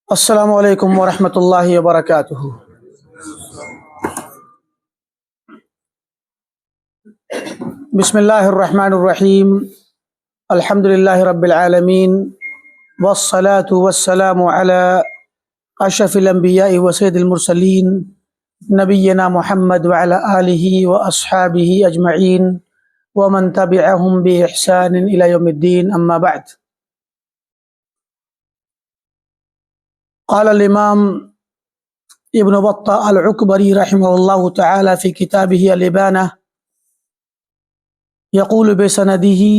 السلام علیکم ورحمۃ اللہ وبرکاتہ۔ بسم اللہ الرحمن الرحیم۔ الحمد للہ رب العالمین، والصلاة والسلام علی اشرف الانبیاء وسید المرسلین، نبینا محمد وعلی آلہ واصحابہ اجمعین ومن تبعہم بإحسان الی یوم الدین، اما بعد۔ قال الامام ابن بطہ العکبری رحمہ اللہ تعالی فی کتابہ الابانہ، يقول بسنده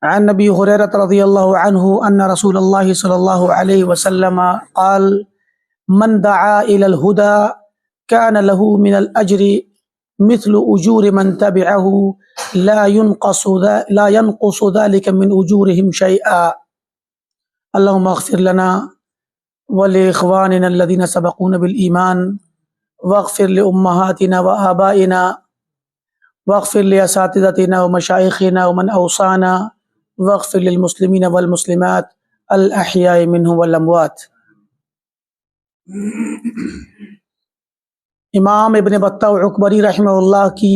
عن نبی ہریرہ رضی اللہ عنہ ان رسول اللہ صلی اللہ علیہ وسلم قال من دعا الى الهدى كان له من الاجر مثل اجور من تبعه لا ينقص ذلك من اجورهم شيئا۔ اللهم اغفر لنا ولاخواننا الذين سبقونا بالایمان، واغفر لامهاتنا وآبائنا، واغفر لاساتذتنا ومشائخنا ومن اوصانا، واغفر للمسلمین والمسلمات الاحیاء منهم والاموات۔ امام ابن بطہ عکبری رحمہ اللہ کی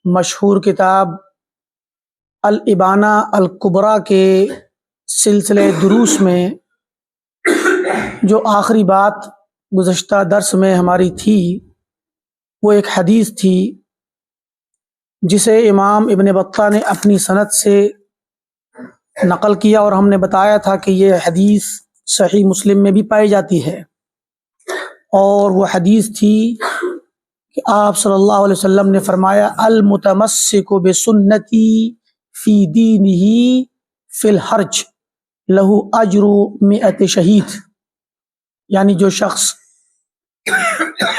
مشہور کتاب الابانہ الکبریٰ کے سلسلے دروس میں جو آخری بات گزشتہ درس میں ہماری تھی وہ ایک حدیث تھی جسے امام ابن بطہ نے اپنی سند سے نقل کیا، اور ہم نے بتایا تھا کہ یہ حدیث صحیح مسلم میں بھی پائی جاتی ہے، اور وہ حدیث تھی کہ آپ صلی اللہ علیہ وسلم نے فرمایا المتمسک بسنتی فی دینہ فی الحرج لہ اجر 100 شہید، یعنی جو شخص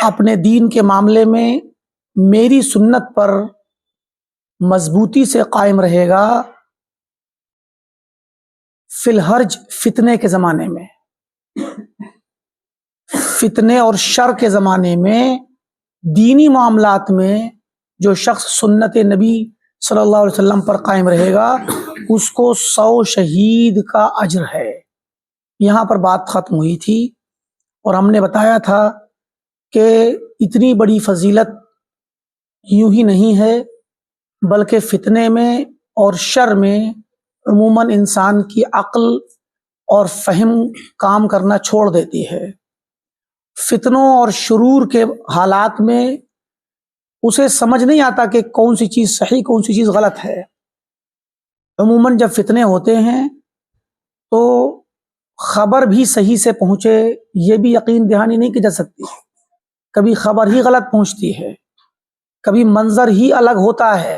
اپنے دین کے معاملے میں میری سنت پر مضبوطی سے قائم رہے گا فی الحرج، فتنے کے زمانے میں، فتنے اور شر کے زمانے میں، دینی معاملات میں جو شخص سنت نبی صلی اللہ علیہ وسلم پر قائم رہے گا اس کو 100 شہید کا اجر ہے۔ یہاں پر بات ختم ہوئی تھی، اور ہم نے بتایا تھا کہ اتنی بڑی فضیلت یوں ہی نہیں ہے، بلکہ فتنے میں اور شر میں عموماً انسان کی عقل اور فہم کام کرنا چھوڑ دیتی ہے۔ فتنوں اور شرور کے حالات میں اسے سمجھ نہیں آتا کہ کون سی چیز صحیح کون سی چیز غلط ہے۔ عموماً جب فتنے ہوتے ہیں تو خبر بھی صحیح سے پہنچے یہ بھی یقین دہانی نہیں کی جا سکتی، کبھی خبر ہی غلط پہنچتی ہے، کبھی منظر ہی الگ ہوتا ہے،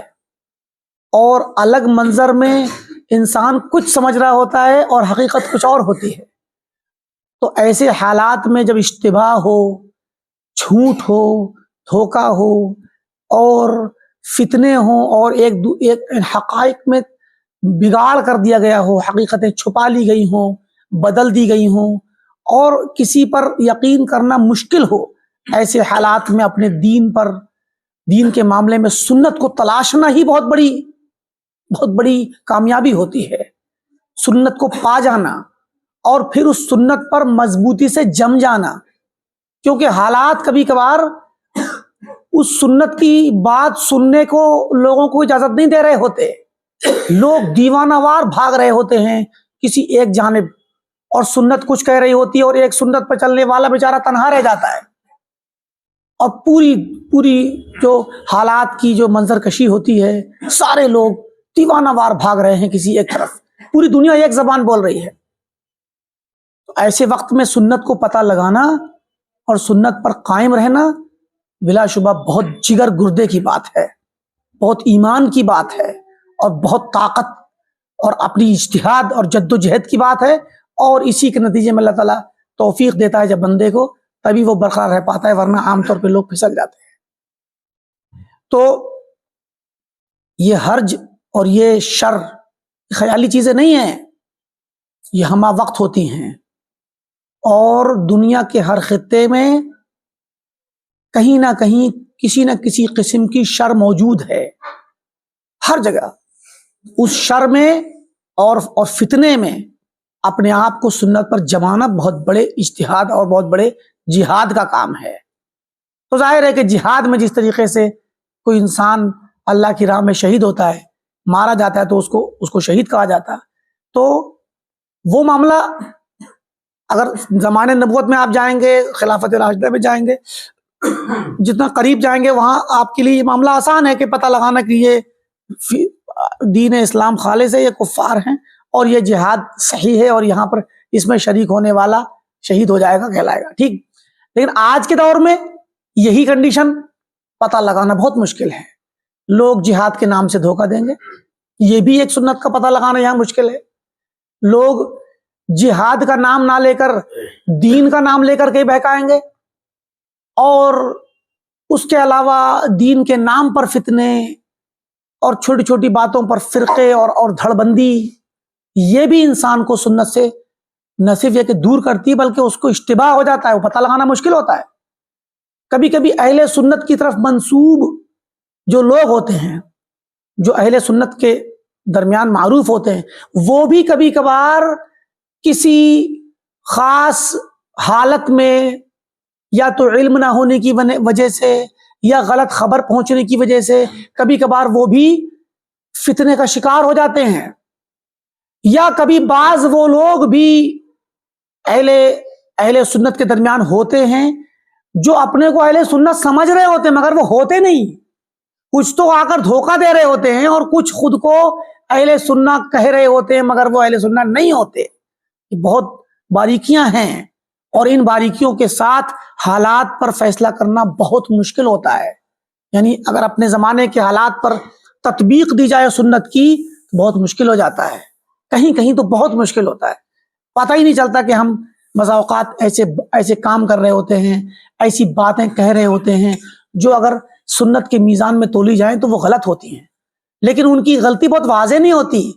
اور الگ منظر میں انسان کچھ سمجھ رہا ہوتا ہے اور حقیقت کچھ اور ہوتی ہے۔ تو ایسے حالات میں جب اشتباہ ہو، جھوٹ ہو، دھوکہ ہو، اور فتنے ہوں، اور ایک حقائق میں بگاڑ کر دیا گیا ہو، حقیقتیں چھپا لی گئی ہوں، بدل دی گئی ہوں، اور کسی پر یقین کرنا مشکل ہو، ایسے حالات میں اپنے دین کے معاملے میں سنت کو تلاشنا ہی بہت بڑی کامیابی ہوتی ہے۔ سنت کو پا جانا اور پھر اس سنت پر مضبوطی سے جم جانا، کیونکہ حالات کبھی کبھار اس سنت کی بات سننے کو لوگوں کو اجازت نہیں دے رہے ہوتے، لوگ دیوانہ وار بھاگ رہے ہوتے ہیں کسی ایک جانب، اور سنت کچھ کہہ رہی ہوتی ہے اور ایک سنت پر چلنے والا بیچارہ تنہا رہ جاتا ہے، اور پوری جو حالات کی جو منظر کشی ہوتی ہے، سارے لوگ دیوانہ وار بھاگ رہے ہیں کسی ایک طرف، پوری دنیا ایک زبان بول رہی ہے۔ تو ایسے وقت میں سنت کو پتہ لگانا اور سنت پر قائم رہنا بلا شبہ بہت جگر گردے کی بات ہے، بہت ایمان کی بات ہے، اور بہت طاقت اور اپنی اجتہاد اور جد و جہد کی بات ہے، اور اسی کے نتیجے میں اللہ تعالیٰ توفیق دیتا ہے جب بندے کو، تبھی وہ برقرار رہ پاتا ہے، ورنہ عام طور پہ لوگ پھسل جاتے ہیں۔ تو یہ حرج اور یہ شر خیالی چیزیں نہیں ہیں، یہ ہمہ وقت ہوتی ہیں، اور دنیا کے ہر خطے میں کہیں نہ کہیں کسی نہ کسی قسم کی شر موجود ہے، ہر جگہ۔ اس شر میں اور فتنے میں اپنے آپ کو سنت پر جمانا بہت بڑے اجتہاد اور بہت بڑے جہاد کا کام ہے۔ تو ظاہر ہے کہ جہاد میں جس طریقے سے کوئی انسان اللہ کی راہ میں شہید ہوتا ہے، مارا جاتا ہے تو اس کو شہید کہا جاتا ہے، تو وہ معاملہ اگر زمانے نبوت میں آپ جائیں گے، خلافت راشدہ میں جائیں گے، جتنا قریب جائیں گے وہاں آپ کے لیے یہ معاملہ آسان ہے کہ پتہ لگانا کہ یہ دین اسلام خالص ہے، یہ کفار ہیں، اور یہ جہاد صحیح ہے اور یہاں پر اس میں شریک ہونے والا شہید ہو جائے گا، کہلائے گا، ٹھیک۔ لیکن آج کے دور میں یہی کنڈیشن پتہ لگانا بہت مشکل ہے۔ لوگ جہاد کے نام سے دھوکہ دیں گے، یہ بھی ایک سنت کا پتہ لگانا یہاں مشکل ہے۔ لوگ جہاد کا نام نہ لے کر دین کا نام لے کر کے بہکائیں گے، اور اس کے علاوہ دین کے نام پر فتنے اور چھوٹی چھوٹی باتوں پر فرقے اور دھڑ بندی، یہ بھی انسان کو سنت سے نہ صرف یہ کہ دور کرتی ہے بلکہ اس کو اشتباہ ہو جاتا ہے، وہ پتہ لگانا مشکل ہوتا ہے۔ کبھی کبھی اہل سنت کی طرف منسوب جو لوگ ہوتے ہیں، جو اہل سنت کے درمیان معروف ہوتے ہیں، وہ بھی کبھی کبھار کسی خاص حالت میں یا تو علم نہ ہونے کی وجہ سے یا غلط خبر پہنچنے کی وجہ سے کبھی کبھار وہ بھی فتنے کا شکار ہو جاتے ہیں، یا کبھی بعض وہ لوگ بھی اہل سنت کے درمیان ہوتے ہیں جو اپنے کو اہل سنت سمجھ رہے ہوتے ہیں مگر وہ ہوتے نہیں، کچھ تو آ کر دھوکہ دے رہے ہوتے ہیں اور کچھ خود کو اہل سنت کہہ رہے ہوتے ہیں مگر وہ اہل سنت نہیں ہوتے۔ یہ بہت باریکیاں ہیں، اور ان باریکیوں کے ساتھ حالات پر فیصلہ کرنا بہت مشکل ہوتا ہے۔ یعنی اگر اپنے زمانے کے حالات پر تطبیق دی جائے سنت کی تو بہت مشکل ہو جاتا ہے، کہیں کہیں تو بہت مشکل ہوتا ہے، پتہ ہی نہیں چلتا کہ ہم بعض اوقات ایسے کام کر رہے ہوتے ہیں، ایسی باتیں کہہ رہے ہوتے ہیں جو اگر سنت کے میزان میں تولی جائیں تو وہ غلط ہوتی ہیں، لیکن ان کی غلطی بہت واضح نہیں ہوتی،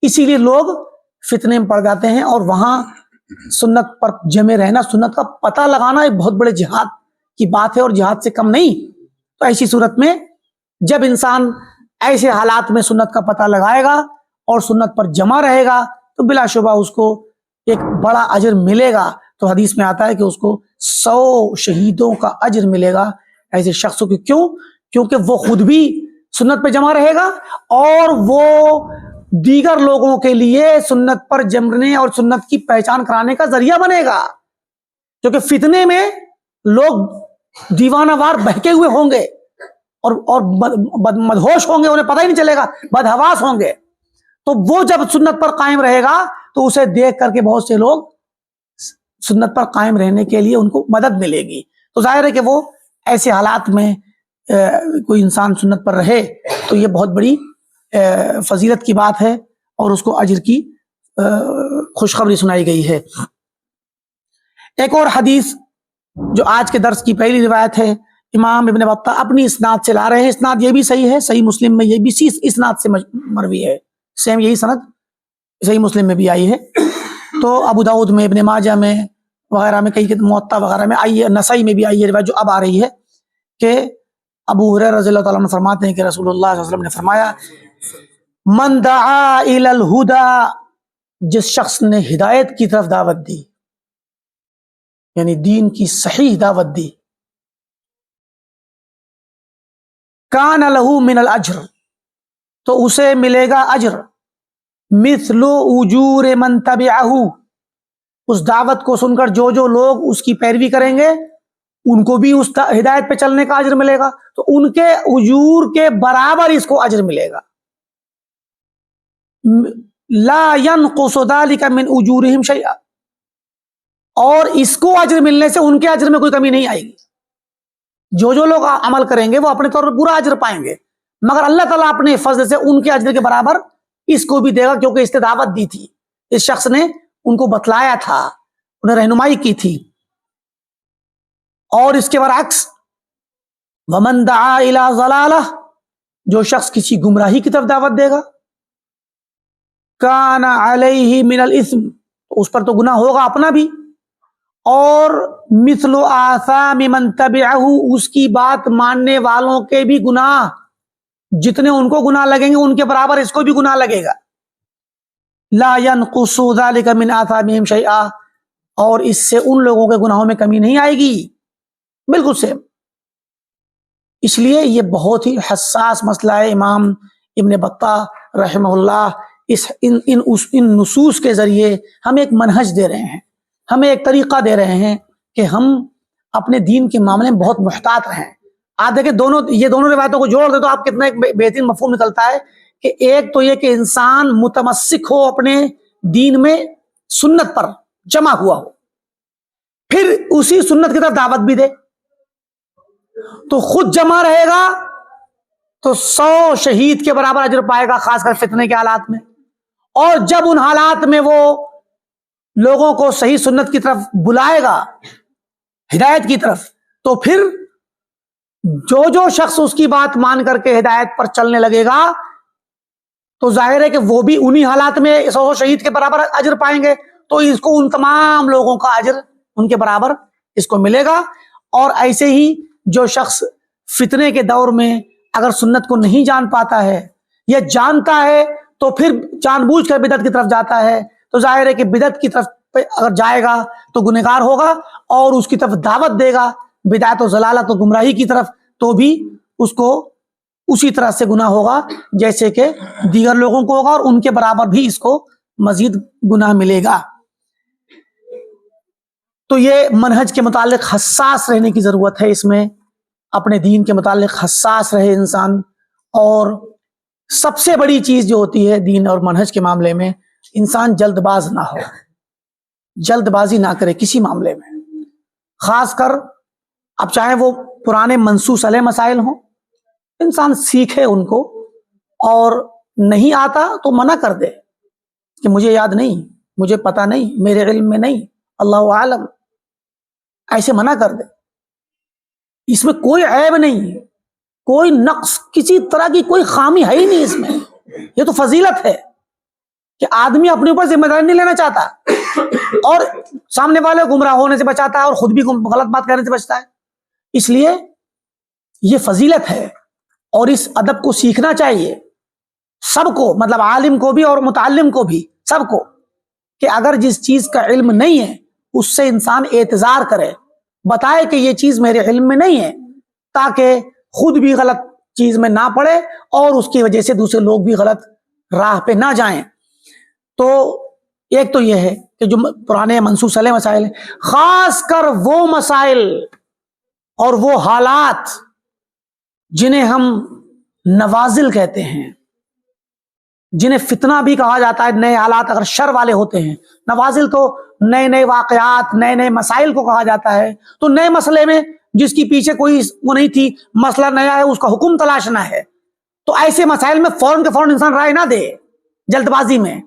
اسی لیے لوگ فتنے میں پڑ جاتے ہیں، اور وہاں سنت پر جمے رہنا، سنت کا پتہ لگانا ایک بہت بڑے جہاد کی بات ہے اور جہاد سے کم نہیں۔ تو ایسی صورت میں جب انسان ایسے حالات میں سنت کا پتہ لگائے گا اور سنت پر جمع رہے گا تو بلا شبہ اس کو ایک بڑا اجر ملے گا۔ تو حدیث میں آتا ہے کہ اس کو 100 شہیدوں کا اجر ملے گا ایسے شخص کو۔ کیوں؟ کیونکہ وہ خود بھی سنت پہ جمع رہے گا اور وہ دیگر لوگوں کے لیے سنت پر جمنے اور سنت کی پہچان کرانے کا ذریعہ بنے گا، کیونکہ فتنے میں لوگ دیوانہ وار بہکے ہوئے ہوں گے اور مدہوش ہوں گے، انہیں پتہ ہی نہیں چلے گا، بدحواس ہوں گے، تو وہ جب سنت پر قائم رہے گا تو اسے دیکھ کر کے بہت سے لوگ سنت پر قائم رہنے کے لیے ان کو مدد ملے گی۔ تو ظاہر ہے کہ وہ ایسے حالات میں کوئی انسان سنت پر رہے تو یہ بہت بڑی فضیلت کی بات ہے اور اس کو اجر کی خوشخبری سنائی گئی ہے۔ ایک اور حدیث جو آج کے درس کی پہلی روایت ہے، امام ابن بطہ اپنی اسناد سے لا رہے ہیں، اسناد یہ بھی صحیح ہے، صحیح مسلم میں یہ بھی اسی اسناد سے مروی ہے، سیم یہی سند صحیح مسلم میں بھی آئی ہے۔ تو ابو داؤد میں، ابن ماجہ میں وغیرہ میں، کئی موطا وغیرہ میں آئی ہے، نسائی میں بھی آئی ہے روایت جو اب آ رہی ہے کہ ابو ہریرہ رضی اللہ تعالیٰ عنہ فرماتے ہیں کہ رسول اللہ صلی اللہ علیہ وسلم نے فرمایا، من دعا الی الہدی، جس شخص نے ہدایت کی طرف دعوت دی، یعنی دین کی صحیح دعوت دی، کان لہ من الاجر، تو اسے ملے گا اجر، مثل اجور من تبعہ، اس دعوت کو سن کر جو لوگ اس کی پیروی کریں گے ان کو بھی اس ہدایت پہ چلنے کا اجر ملے گا، تو ان کے اجور کے برابر اس کو اجر ملے گا، لا ينقص ذلك من اجورهم شیئا، اور اس کو اجر ملنے سے ان کے اجر میں کوئی کمی نہیں آئے گی۔ جو لوگ عمل کریں گے وہ اپنے طور پر پورا اجر پائیں گے، مگر اللہ تعالیٰ اپنے فضل سے ان کے اجر کے برابر اس کو بھی دے گا، کیونکہ اس نے دعوت دی تھی، اس شخص نے ان کو بتلایا تھا، انہیں رہنمائی کی تھی۔ اور اس کے برعکس ومن دعا الی ضلالہ، جو شخص کسی گمراہی کی طرف دعوت دے گا، کان علیہ من الاثم، اس پر تو گناہ ہوگا اپنا بھی، اور مثل آثام من تبعہ، اس کی بات ماننے والوں کے بھی گناہ، جتنے ان کو گناہ لگیں گے ان کے برابر اس کو بھی گناہ لگے گا۔ لا ينقص ذلك من آثامهم شيئا، اور اس سے ان لوگوں کے گناہوں میں کمی نہیں آئے گی، بالکل سیم۔ اس لیے یہ بہت ہی حساس مسئلہ ہے۔ امام ابن بطہ رحمہ اللہ ان نصوص کے ذریعے ہمیں ایک منہج دے رہے ہیں، ہمیں ایک طریقہ دے رہے ہیں کہ ہم اپنے دین کے معاملے میں بہت محتاط رہیں۔ آپ دیکھیں یہ دونوں روایتوں کو جوڑ دیں تو آپ کتنا ایک بہترین مفہوم نکلتا ہے کہ ایک تو یہ کہ انسان متمسک ہو اپنے دین میں، سنت پر جمع ہوا ہو، پھر اسی سنت کی طرف دعوت بھی دے، تو خود جمع رہے گا تو 100 شہید کے برابر اجر پائے گا، خاص کر فتنے کے حالات میں۔ اور جب ان حالات میں وہ لوگوں کو صحیح سنت کی طرف بلائے گا، ہدایت کی طرف، تو پھر جو شخص اس کی بات مان کر کے ہدایت پر چلنے لگے گا تو ظاہر ہے کہ وہ بھی انہی حالات میں 100 شہید کے برابر اجر پائیں گے، تو اس کو ان تمام لوگوں کا اجر ان کے برابر اس کو ملے گا۔ اور ایسے ہی جو شخص فتنے کے دور میں اگر سنت کو نہیں جان پاتا ہے یا جانتا ہے تو پھر جان بوجھ کر بدعت کی طرف جاتا ہے، تو ظاہر ہے کہ بدعت کی طرف اگر جائے گا تو گنہگار ہوگا، اور اس کی طرف دعوت دے گا بدعت و ضلالت و گمراہی کی طرف، تو بھی اس کو اسی طرح سے گناہ ہوگا جیسے کہ دیگر لوگوں کو ہوگا، اور ان کے برابر بھی اس کو مزید گناہ ملے گا۔ تو یہ منہج کے متعلق حساس رہنے کی ضرورت ہے، اس میں اپنے دین کے متعلق حساس رہے انسان۔ اور سب سے بڑی چیز جو ہوتی ہے دین اور منہج کے معاملے میں، انسان جلد باز نہ ہو، جلد بازی نہ کرے کسی معاملے میں، خاص کر اب چاہے وہ پرانے منسوس علیہ مسائل ہوں، انسان سیکھے ان کو، اور نہیں آتا تو منع کر دے کہ مجھے یاد نہیں، مجھے پتہ نہیں، میرے علم میں نہیں، اللہ عالم، ایسے منع کر دے۔ اس میں کوئی عیب نہیں، کوئی نقص، کسی طرح کی کوئی خامی ہے ہی نہیں اس میں۔ یہ تو فضیلت ہے کہ آدمی اپنے اوپر ذمہ داری نہیں لینا چاہتا اور سامنے والے گمراہ ہونے سے بچاتا ہے اور خود بھی غلط بات کرنے سے بچتا ہے۔ اس لیے یہ فضیلت ہے، اور اس ادب کو سیکھنا چاہیے سب کو، مطلب عالم کو بھی اور متعلم کو بھی، سب کو، کہ اگر جس چیز کا علم نہیں ہے اس سے انسان اعتذار کرے، بتائے کہ یہ چیز میرے علم میں نہیں ہے، تاکہ خود بھی غلط چیز میں نہ پڑے اور اس کی وجہ سے دوسرے لوگ بھی غلط راہ پہ نہ جائیں۔ تو ایک تو یہ ہے کہ جو پرانے منسوس علیہ مسائل ہیں، خاص کر وہ مسائل اور وہ حالات جنہیں ہم نوازل کہتے ہیں، جنہیں فتنہ بھی کہا جاتا ہے، نئے حالات اگر شر والے ہوتے ہیں، نوازل تو نئے واقعات، نئے مسائل کو کہا جاتا ہے۔ تو نئے مسئلے میں جس کی پیچھے کوئی وہ نہیں تھی، مسئلہ نیا ہے، اس کا حکم تلاشنا ہے، تو ایسے مسائل میں فوراً کے فوراً انسان رائے نہ دے جلد بازی میں۔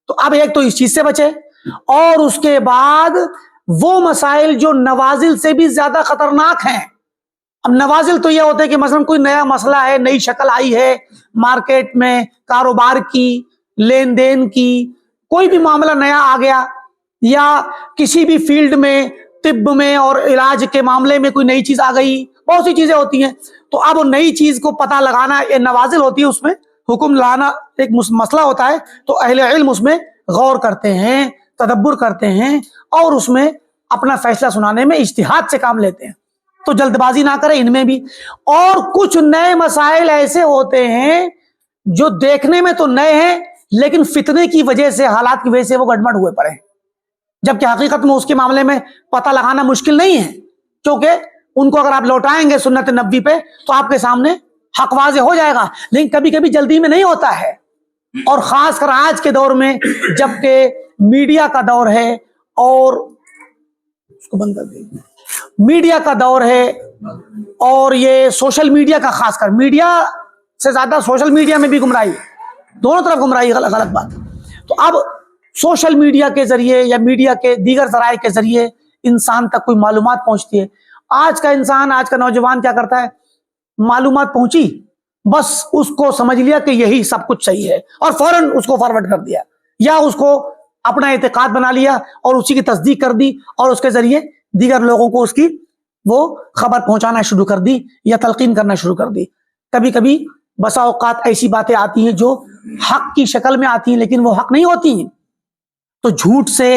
تو اب ایک تو اس چیز سے بچے، اور اس کے بعد وہ مسائل جو نوازل سے بھی زیادہ خطرناک ہیں۔ اب نوازل تو یہ ہوتے ہیں کہ مثلا کوئی نیا مسئلہ ہے، نئی شکل آئی ہے مارکیٹ میں، کاروبار کی، لین دین کی، کوئی بھی معاملہ نیا آ گیا، یا کسی بھی فیلڈ میں، طب میں اور علاج کے معاملے میں کوئی نئی چیز آ گئی، بہت سی چیزیں ہوتی ہیں۔ تو اب وہ نئی چیز کو پتہ لگانا، یہ نوازل ہوتی ہے، اس میں حکم لانا ایک مسئلہ ہوتا ہے، تو اہل علم اس میں غور کرتے ہیں، تدبر کرتے ہیں، اور اس میں اپنا فیصلہ سنانے میں اجتہاد سے کام لیتے ہیں۔ تو جلد بازی نہ کرے ان میں بھی۔ اور کچھ نئے مسائل ایسے ہوتے ہیں جو دیکھنے میں تو نئے ہیں لیکن فتنے کی وجہ سے، حالات کی وجہ سے وہ گڑبڑ ہوئے پڑے ہیں، جبکہ حقیقت میں اس کے معاملے میں پتہ لگانا مشکل نہیں ہے، کیونکہ ان کو اگر آپ لوٹائیں گے سنت نبوی پہ تو آپ کے سامنے حق واضح ہو جائے گا۔ لیکن کبھی کبھی جلدی میں نہیں ہوتا ہے، اور خاص کر آج کے دور میں جبکہ میڈیا کا دور ہے، اور اس کو بند کر دیں، میڈیا کا دور ہے، اور یہ سوشل میڈیا کا، خاص کر میڈیا سے زیادہ سوشل میڈیا میں بھی گمراہی، دونوں طرف گمراہی، غلط بات۔ تو اب سوشل میڈیا کے ذریعے یا میڈیا کے دیگر ذرائع کے ذریعے انسان تک کوئی معلومات پہنچتی ہے۔ آج کا انسان، آج کا نوجوان کیا کرتا ہے، معلومات پہنچی، بس اس کو سمجھ لیا کہ یہی سب کچھ صحیح ہے، اور فوراً اس کو فارورڈ کر دیا، یا اس کو اپنا اعتقاد بنا لیا اور اسی کی تصدیق کر دی، اور اس کے ذریعے دیگر لوگوں کو اس کی وہ خبر پہنچانا شروع کر دی یا تلقین کرنا شروع کر دی۔ کبھی کبھی بسا اوقات ایسی باتیں آتی ہیں جو حق کی شکل میں آتی ہیں لیکن وہ حق نہیں ہوتی ہیں. تو جھوٹ سے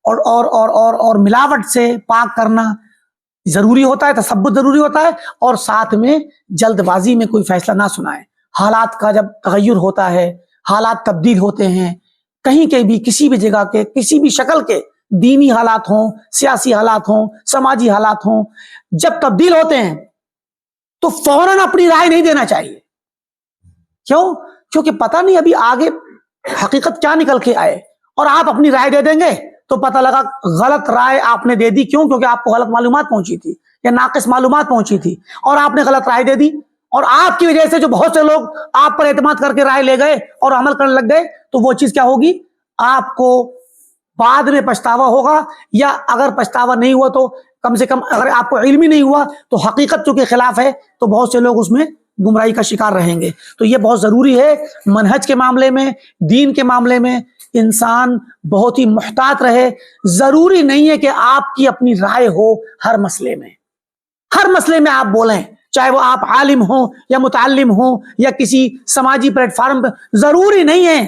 اور ملاوٹ سے پاک کرنا ضروری ہوتا ہے، تثبت ضروری ہوتا ہے، اور ساتھ میں جلد بازی میں کوئی فیصلہ نہ سنائیں. حالات کا جب تغیر ہوتا ہے، حالات تبدیل ہوتے ہیں، کہیں کے بھی کسی بھی جگہ کے کسی بھی شکل کے دینی حالات ہوں، سیاسی حالات ہوں، سماجی حالات ہوں، جب تبدیل ہوتے ہیں تو فوراً اپنی رائے نہیں دینا چاہیے. کیوں؟ کیونکہ پتہ نہیں ابھی آگے حقیقت کیا نکل کے آئے، اور آپ اپنی رائے دے دیں گے تو پتہ لگا غلط رائے آپ نے دے دی. کیوں؟ کیونکہ آپ کو غلط معلومات پہنچی تھی یا ناقص معلومات پہنچی تھی اور آپ نے غلط رائے دے دی، اور آپ کی وجہ سے جو بہت سے لوگ آپ پر اعتماد کر کے رائے لے گئے اور عمل کرنے لگ گئے، تو وہ چیز کیا ہوگی؟ آپ کو بعد میں پچھتاوا ہوگا، یا اگر پچھتاوا نہیں ہوا تو کم سے کم اگر آپ کو علم ہی نہیں ہوا تو حقیقت چونکہ خلاف ہے تو بہت سے لوگ اس میں گمراہی کا شکار رہیں گے. تو یہ بہت ضروری ہے منہج کے معاملے میں، دین کے معاملے میں انسان بہت ہی محتاط رہے. ضروری نہیں ہے کہ آپ کی اپنی رائے ہو ہر مسئلے میں. ہر مسئلے میں آپ بولیں، چاہے وہ آپ عالم ہوں یا متعلم ہوں یا کسی سماجی پلیٹ فارم پہ، ضروری نہیں ہے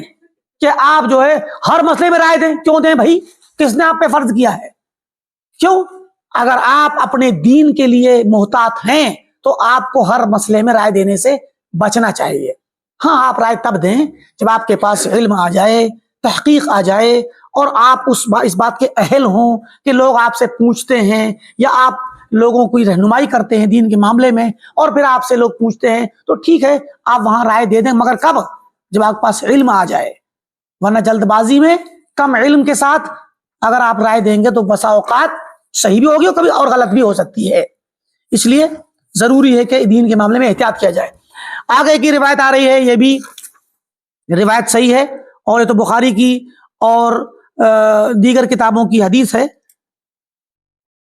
کہ آپ جو ہے ہر مسئلے میں رائے دیں. کیوں دیں بھائی؟ کس نے آپ پہ فرض کیا ہے؟ کیوں؟ اگر آپ اپنے دین کے لیے محتاط ہیں تو آپ کو ہر مسئلے میں رائے دینے سے بچنا چاہیے. ہاں، آپ رائے تب دیں جب آپ کے پاس علم آ جائے، تحقیق آ جائے، اور آپ اس بات کے اہل ہوں کہ لوگ آپ سے پوچھتے ہیں یا آپ لوگوں کو رہنمائی کرتے ہیں دین کے معاملے میں، اور پھر آپ سے لوگ پوچھتے ہیں تو ٹھیک ہے آپ وہاں رائے دے دیں. مگر کب؟ جب آپ کے پاس علم آ جائے. ورنہ جلد بازی میں کم علم کے ساتھ اگر آپ رائے دیں گے تو بسا اوقات صحیح بھی ہوگی اور کبھی اور غلط بھی ہو سکتی ہے. اس لیے ضروری ہے کہ دین کے معاملے میں احتیاط کیا جائے. آگے کی روایت آ رہی ہے، یہ بھی روایت صحیح ہے، اور یہ تو بخاری کی اور دیگر کتابوں کی حدیث ہے.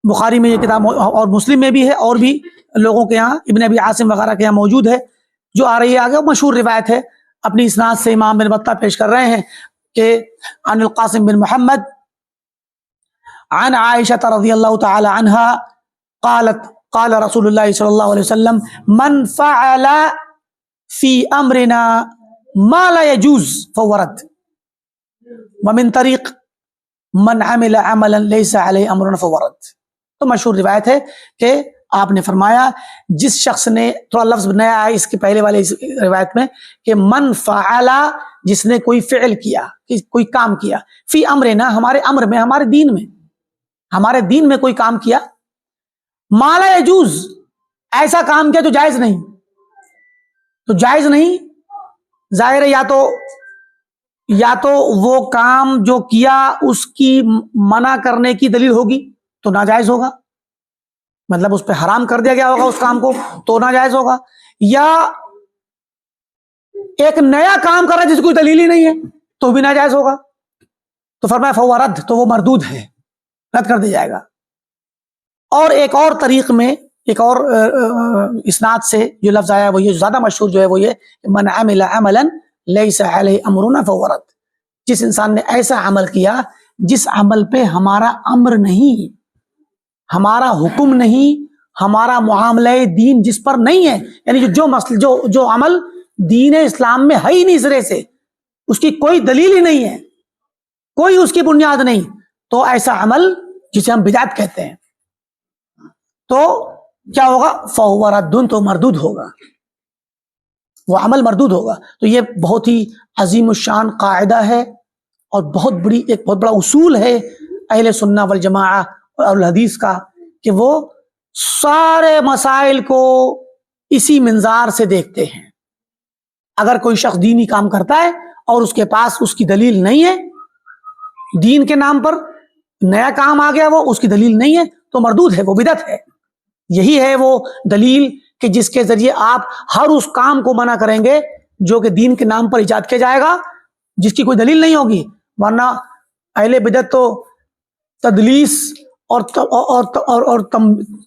بخاری میں یہ کتاب اور مسلم میں بھی ہے، اور بھی لوگوں کے یہاں ابن ابی عاصم وغیرہ کے یہاں موجود ہے. جو آ رہی ہے آگے مشہور روایت ہے، اپنی اسناد سے امام بن بطہ پیش کر رہے ہیں کہ عن القاسم بن محمد عن عائشة رضی اللہ تعالی عنہا قالت قال رسول اللہ صلی اللہ علیہ وسلم من فعل فی امرنا ما لا يجوز فهو رد ومن طریق من عمل عملا ليس علیہ امرنا فهو رد. تو مشہور روایت ہے کہ آپ نے فرمایا جس شخص نے، تھوڑا لفظ نیا ہے اس کے پہلے والے روایت میں، کہ من فعل، جس نے کوئی فعل کیا، کوئی کام کیا، فی امرنا، ہمارے امر میں، ہمارے دین میں، ہمارے دین میں کوئی کام کیا، ما لا یجوز، ایسا کام کیا جو جائز نہیں. تو جائز نہیں ظاہر ہے یا تو وہ کام جو کیا اس کی منع کرنے کی دلیل ہوگی تو ناجائز ہوگا، مطلب اس پہ حرام کر دیا گیا ہوگا اس کام کو تو ناجائز ہوگا، یا ایک نیا کام کر رہا ہے جس کی کوئی دلیل ہی نہیں ہے تو بھی ناجائز ہوگا. تو فرمایا فہو رد، تو وہ مردود ہے، رد کر دیا جائے گا. اور ایک اور طریق میں، ایک اور اسناد سے جو لفظ آیا وہ یہ زیادہ مشہور جو ہے وہ یہ من عمل عملا لیس علیہ امرنا فہو رد. جس انسان نے ایسا عمل کیا جس عمل پہ ہمارا امر نہیں، ہمارا حکم نہیں، ہمارا معاملہ دین جس پر نہیں ہے، یعنی جو عمل دین اسلام میں ہے ہی نہیں سرے سے، اس کی کوئی دلیل ہی نہیں ہے، کوئی اس کی بنیاد نہیں، تو ایسا عمل جسے ہم بدعت کہتے ہیں تو کیا ہوگا؟ فہو رد، تو مردود ہوگا، وہ عمل مردود ہوگا. تو یہ بہت ہی عظیم الشان قاعدہ ہے اور ایک بہت بڑا اصول ہے اہل سنہ والجماعہ اور الحدیث کا، کہ وہ سارے مسائل کو اسی منظار سے دیکھتے ہیں. اگر کوئی شخص دینی کام کرتا ہے اور اس کے پاس اس کی دلیل نہیں ہے، دین کے نام پر نیا کام آ گیا، وہ اس کی دلیل نہیں ہے تو مردود ہے، وہ بدعت ہے. یہی ہے وہ دلیل کہ جس کے ذریعے آپ ہر اس کام کو منع کریں گے جو کہ دین کے نام پر ایجاد کیا جائے گا، جس کی کوئی دلیل نہیں ہوگی. ورنہ اہل بدعت تو تدلیس اور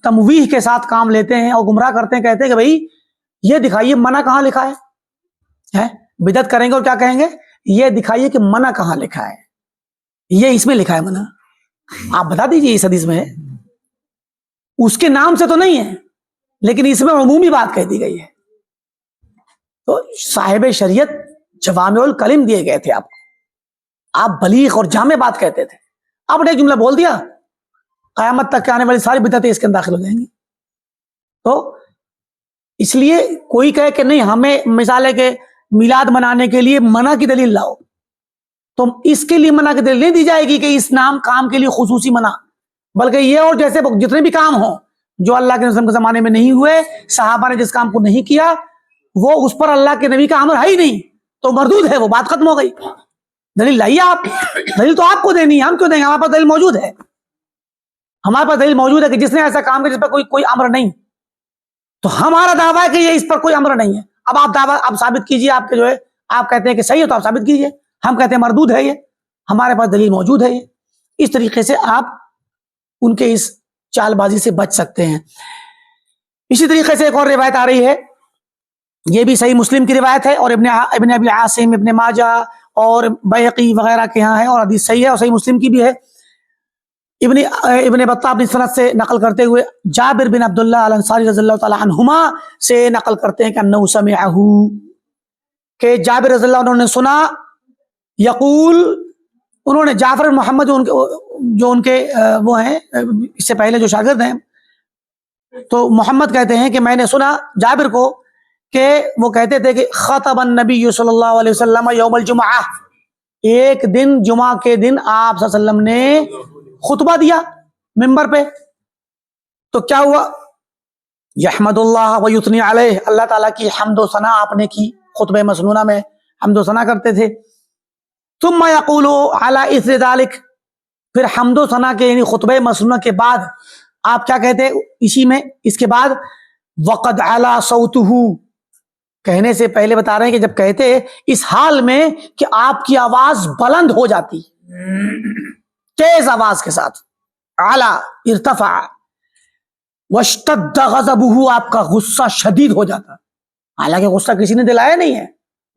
تمویح کے ساتھ کام لیتے ہیں اور گمراہ کرتے ہیں، کہتے ہیں کہ بھائی یہ دکھائیے منع کہاں لکھا ہے. بدعت کریں گے اور کیا کہیں گے؟ یہ دکھائیے کہ منع کہاں لکھا ہے، یہ اس میں لکھا ہے منع، آپ بتا دیجئے اس حدیث میں ہے. اس کے نام سے تو نہیں ہے لیکن اس میں عمومی بات کہہ دی گئی ہے. تو صاحب شریعت جوامع الکلم دیے گئے تھے آپ کو، آپ بلیغ اور جامع بات کہتے تھے. آپ نے ایک جملہ بول دیا، قیامت تک کے آنے والی ساری بدعتیں اس کے اندر داخل ہو جائیں گی. تو اس لیے کوئی کہے کہ نہیں ہمیں مثال ہے کہ میلاد منانے کے لیے منع کی دلیل لاؤ، تو اس کے لیے منع کی دلیل نہیں دی جائے گی کہ اس نام کام کے لیے خصوصی منع، بلکہ یہ اور جیسے جتنے بھی کام ہوں جو اللہ کے نبی کے زمانے میں نہیں ہوئے، صحابہ نے جس کام کو نہیں کیا، وہ اس پر اللہ کے نبی کا امر ہے ہی نہیں، تو مردود ہے، وہ بات ختم ہو گئی. دلیل لائیے آپ، دلیل تو آپ کو دینی ہے، ہم کیوں دیں گے؟ ہمارے پاس دلیل موجود ہے، ہمارے پاس دلیل موجود ہے کہ جس نے ایسا کام کیا جس پر کوئی امر نہیں، تو ہمارا دعویٰ ہے کہ یہ اس پر کوئی امر نہیں ہے. اب آپ دعویٰ آپ ثابت کیجئے، آپ کے جو ہے آپ کہتے ہیں کہ صحیح ہے تو آپ ثابت کیجئے، ہم کہتے ہیں مردود ہے، یہ ہمارے پاس دلیل موجود ہے. یہ اس طریقے سے آپ ان کے اس چال بازی سے بچ سکتے ہیں. اسی طریقے سے ایک اور روایت آ رہی ہے، یہ بھی صحیح مسلم کی روایت ہے اور ابن ابی عاصم، ابن ماجہ اور بیہقی وغیرہ کے ہاں ہے، اور حدیث صحیح ہے اور صحیح مسلم کی بھی ہے. ابن بطہ اپنی سند سے نقل کرتے ہوئے جابر بن عبداللہ الانصاری رضی اللہ تعالی عنہما سے نقل کرتے ہیں کہ انہ سمعہ، کہ جابر رضی اللہ عنہ نے سنا، یقول، انہوں نے جعفر محمد جو ان کے وہ ہیں اس سے پہلے جو شاگرد ہیں، تو محمد کہتے ہیں کہ میں نے سنا جابر کو کہ وہ کہتے تھے کہ خطب النبی صلی اللہ علیہ وسلم یوم الجمعہ، ایک دن جمعہ کے دن آپ صلی اللہ علیہ وسلم نے خطبہ دیا منبر پہ. تو کیا ہوا؟ یحمد اللہ و یثنی علیہ، اللہ تعالیٰ کی حمد و ثنا آپ نے کی، خطبہ مسنونہ میں حمد و ثنا کرتے تھے. ثم یقول علی اثر ذلک، پھر حمد و ثنا کے یعنی خطبہ مسنونہ کے بعد آپ کیا کہتے اسی میں، اس کے بعد وقد علا صوتہ، کہنے سے پہلے بتا رہے ہیں کہ جب کہتے اس حال میں کہ آپ کی آواز بلند ہو جاتی، تیز آواز کے ساتھ، علا ارتفع، واشتد غضبہ، آپ کا غصہ شدید ہو جاتا. حالانکہ غصہ کسی نے دلایا نہیں ہے،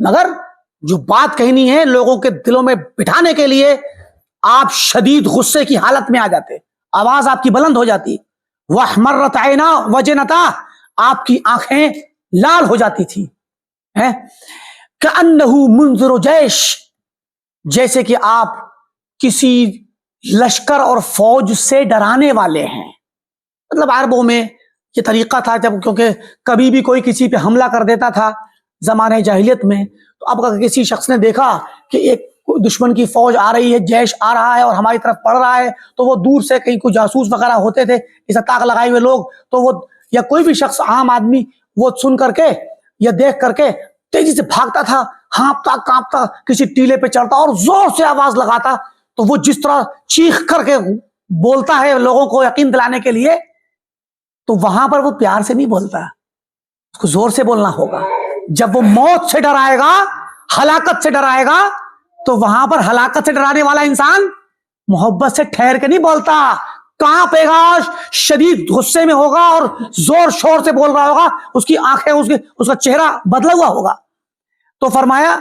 مگر جو بات کہنی ہے لوگوں کے دلوں میں بٹھانے کے لیے آپ شدید غصے کی حالت میں آ جاتے، آواز آپ کی بلند ہو جاتی. واحمرت عینا وجنتا، آپ کی آنکھیں لال ہو جاتی تھی. کأنہ منذر جیش، جیسے کہ آپ کسی لشکر اور فوج سے ڈرانے والے ہیں. مطلب عربوں میں یہ طریقہ تھا جب، کیونکہ کبھی بھی کوئی کسی پہ حملہ کر دیتا تھا زمانے جاہلیت میں، تو اب اگر کسی شخص نے دیکھا کہ ایک دشمن کی فوج آ رہی ہے، جیش آ رہا ہے اور ہماری طرف پڑ رہا ہے، تو وہ دور سے کہیں کوئی جاسوس وغیرہ ہوتے تھے اسے طاق لگائے ہوئے لوگ، تو وہ یا کوئی بھی شخص عام آدمی وہ سن کر کے یا دیکھ کر کے تیزی سے بھاگتا تھا، ہانپتا کانپتا کسی ٹیلے پہ چڑھتا اور زور سے آواز لگاتا. تو وہ جس طرح چیخ کر کے بولتا ہے لوگوں کو یقین دلانے کے لیے، تو وہاں پر وہ پیار سے نہیں بولتا، اس کو زور سے بولنا ہوگا. جب وہ موت سے ڈرائے گا، ہلاکت سے ڈرائے گا، تو وہاں پر ہلاکت سے ڈرانے والا انسان محبت سے ٹھہر کے نہیں بولتا، کانپے گا، شدید غصے میں ہوگا اور زور شور سے بول رہا ہوگا، اس کی آنکھیں اس کا چہرہ بدلا ہوا ہوگا. تو فرمایا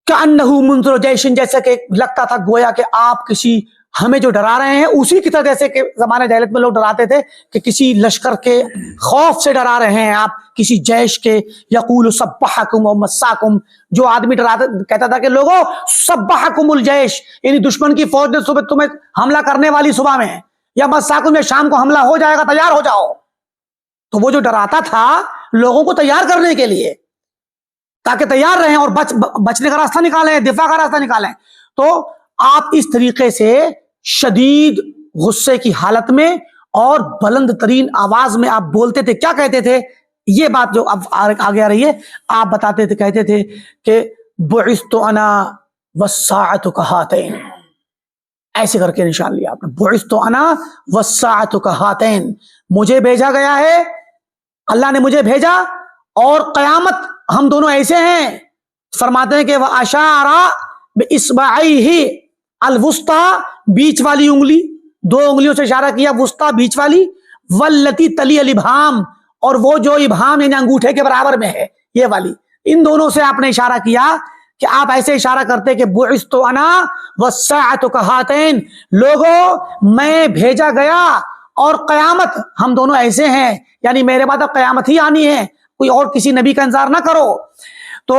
کأنہ منذر جیش، جیسا کہ لگتا تھا گویا کہ آپ کسی ہمیں جو ڈرا رہے ہیں اسی کی طرح جیسے کہ زمانے جاہلیت میں لوگ ڈراتے تھے کہ کسی لشکر کے خوف سے ڈرا رہے ہیں آپ، کسی جیش کے. یقول سبحکم و مساکم، جو آدمی ڈراتا کہتا تھا کہ لوگوں سبحکم الجیش، یعنی دشمن کی فوج نے صبح تمہیں حملہ کرنے والی صبح میں، یا مساکم، یا شام کو حملہ ہو جائے گا، تیار ہو جاؤ. تو وہ جو ڈراتا تھا لوگوں کو تیار کرنے کے لیے تاکہ تیار رہیں اور بچنے کا راستہ نکالیں، دفاع کا راستہ نکالیں. تو آپ اس طریقے سے شدید غصے کی حالت میں اور بلند ترین آواز میں آپ بولتے تھے. کیا کہتے تھے؟ یہ بات جو اب آگے آ رہی ہے، آپ بتاتے تھے، کہتے تھے کہ بعثت انا والساعۃ کہاتین، ایسے کر کے نشان لیا آپ نے، بعثت انا والساعۃ کہاتین، مجھے بھیجا گیا ہے، اللہ نے مجھے بھیجا اور قیامت ہم دونوں ایسے ہیں. فرماتے ہیں کہ وہ اشارہ باصبعیہ الوسطی، بیچ والی انگلی، دو انگلیوں سے اشارہ کیا، وسطی بیچ والی، واللتی تلی الابہام، اور وہ جو ابہام یعنی انگوٹھے کے برابر میں ہے یہ والی، ان دونوں سے آپ نے اشارہ کیا کہ آپ ایسے اشارہ کرتے کہ بعثت انا والساعۃ کہاتین، لوگوں میں بھیجا گیا اور قیامت ہم دونوں ایسے ہیں، یعنی میرے بعد اب قیامت ہی آنی ہے، کوئی اور کسی نبی کا انتظار نہ کرو. تو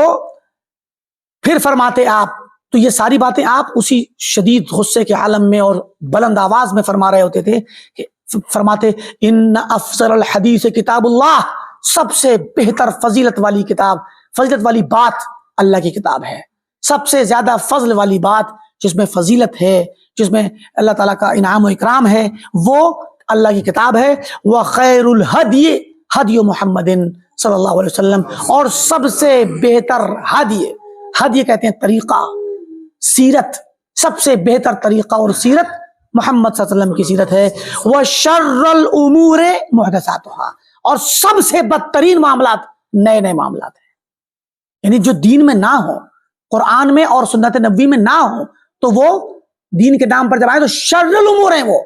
پھر فرماتے آپ، تو یہ ساری باتیں آپ اسی شدید غصے کے عالم میں اور بلند آواز میں فرما رہے ہوتے تھے کہ فرماتے ان افضل الحدیث کتاب اللہ، سب سے بہتر فضیلت والی کتاب، فضیلت والی بات اللہ کی کتاب ہے، سب سے زیادہ فضل والی بات جس میں فضیلت ہے، جس میں اللہ تعالیٰ کا انعام و اکرام ہے، وہ اللہ کی کتاب ہے۔ وخیر الہدی ہدی محمد صلی اللہ علیہ وسلم، اور سب سے بہتر ہدی کہتے ہیں طریقہ، سیرت، سب سے بہتر طریقہ اور سیرت محمد صلی اللہ علیہ وسلم کی سیرت ہے۔ وشر الامور محدثاتها، اور سب سے بدترین معاملات نئے نئے معاملات ہیں، یعنی جو دین میں نہ ہو، قرآن میں اور سنت نبوی میں نہ ہو، تو وہ دین کے نام پر جب آئے تو شر الامور ہیں، وہ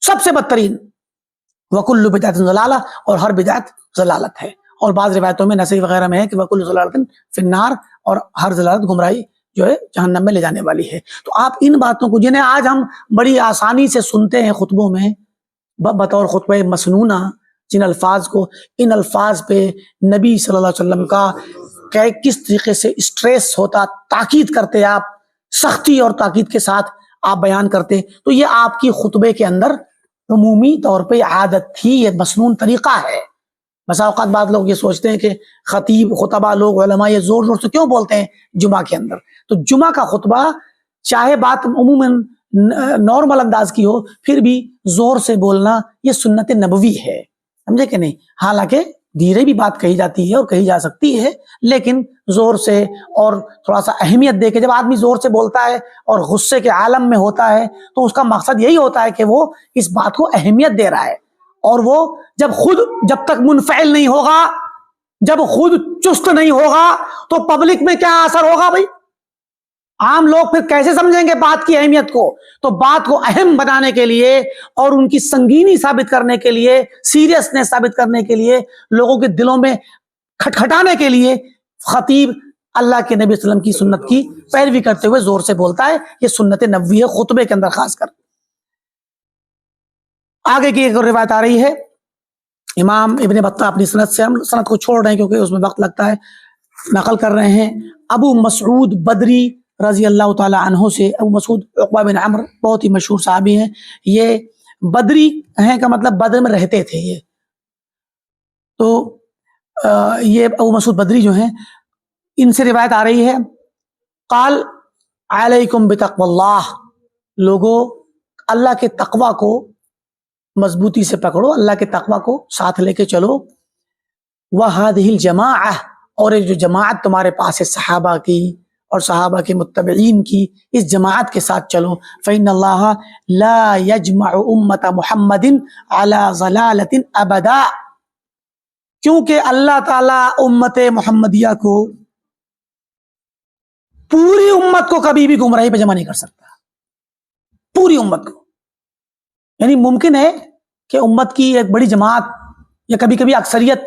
سب سے بدترین۔ وکل بدعت ضلالہ، اور ہر بدعت ضلالت ہے، اور بعض روایتوں میں نسائی وغیرہ میں ہے کہ وکل ضلالۃ فی النار، اور ہر ضلالت گمراہی جو ہے جہنم میں لے جانے والی ہے۔ تو آپ ان باتوں کو جنہیں آج ہم بڑی آسانی سے سنتے ہیں خطبوں میں بطور خطبہ مسنونہ، جن الفاظ کو، ان الفاظ پہ نبی صلی اللہ علیہ وسلم کا کس طریقے سے اسٹریس ہوتا، تاکید کرتے آپ، سختی اور تاکید کے ساتھ آپ بیان کرتے، تو یہ آپ کی خطبے کے اندر عمومی طور پہ عادت تھی، یہ مسنون طریقہ ہے۔ بسا اوقات بعض لوگ یہ سوچتے ہیں کہ خطیب، خطبہ لوگ، علماء یہ زور زور سے کیوں بولتے ہیں جمعہ کے اندر؟ تو جمعہ کا خطبہ چاہے بات عموماً نارمل انداز کی ہو، پھر بھی زور سے بولنا یہ سنت نبوی ہے، سمجھے کہ نہیں؟ حالانکہ دھیرے بھی بات کہی جاتی ہے اور کہی جا سکتی ہے، لیکن زور سے اور تھوڑا سا اہمیت دے کے جب آدمی زور سے بولتا ہے اور غصے کے عالم میں ہوتا ہے تو اس کا مقصد یہی ہوتا ہے کہ وہ اس بات کو اہمیت دے رہا ہے، اور وہ جب تک منفعل نہیں ہوگا، جب خود چست نہیں ہوگا تو پبلک میں کیا اثر ہوگا بھائی؟ عام لوگ پھر کیسے سمجھیں گے بات کی اہمیت کو؟ تو بات کو اہم بنانے کے لیے اور ان کی سنگینی ثابت کرنے کے لیے، سیریسنس ثابت کرنے کے لیے، لوگوں کے دلوں میں کھٹکھٹانے کے لیے خطیب اللہ کے نبی صلی اللہ علیہ وسلم کی سنت کی پیروی کرتے ہوئے زور سے بولتا ہے۔ یہ سنت نبوی ہے خطبے کے اندر خاص کر۔ آگے کی ایک روایت آ رہی ہے، امام ابن بطہ اپنی سند سے، ہم سند کو چھوڑ رہے ہیں کیونکہ اس میں وقت لگتا ہے، نقل کر رہے ہیں ابو مسعود بدری رضی اللہ تعالی عنہ سے۔ ابو مسعود عقبہ بن عمرو بہت ہی مشہور صحابی ہیں، یہ بدری ہیں کا مطلب بدر میں رہتے تھے یہ، تو یہ ابو مسعود بدری جو ہیں، ان سے روایت آ رہی ہے، قال علیکم بتقوی اللہ، لوگو اللہ کے تقوی کو مضبوطی سے پکڑو، اللہ کے تقوی کو ساتھ لے کے چلو، وَهَذِهِ الْجَمَاعَةِ، اور ایک جو جماعت تمہارے پاس ہے صحابہ کی اور صحابہ کے متبعین کی، اس جماعت کے ساتھ چلو۔ فَإِنَّ اللَّهَ لَا يَجْمَعُ أُمَّةَ مُحَمَّدٍ عَلَى ضَلَالَةٍ أَبَدًا، کیونکہ اللہ تعالیٰ امت محمدیہ کو، پوری امت کو کبھی بھی گمراہی پہ جمع نہیں کر سکتا، پوری امت کو۔ یعنی ممکن ہے کہ امت کی ایک بڑی جماعت یا کبھی کبھی اکثریت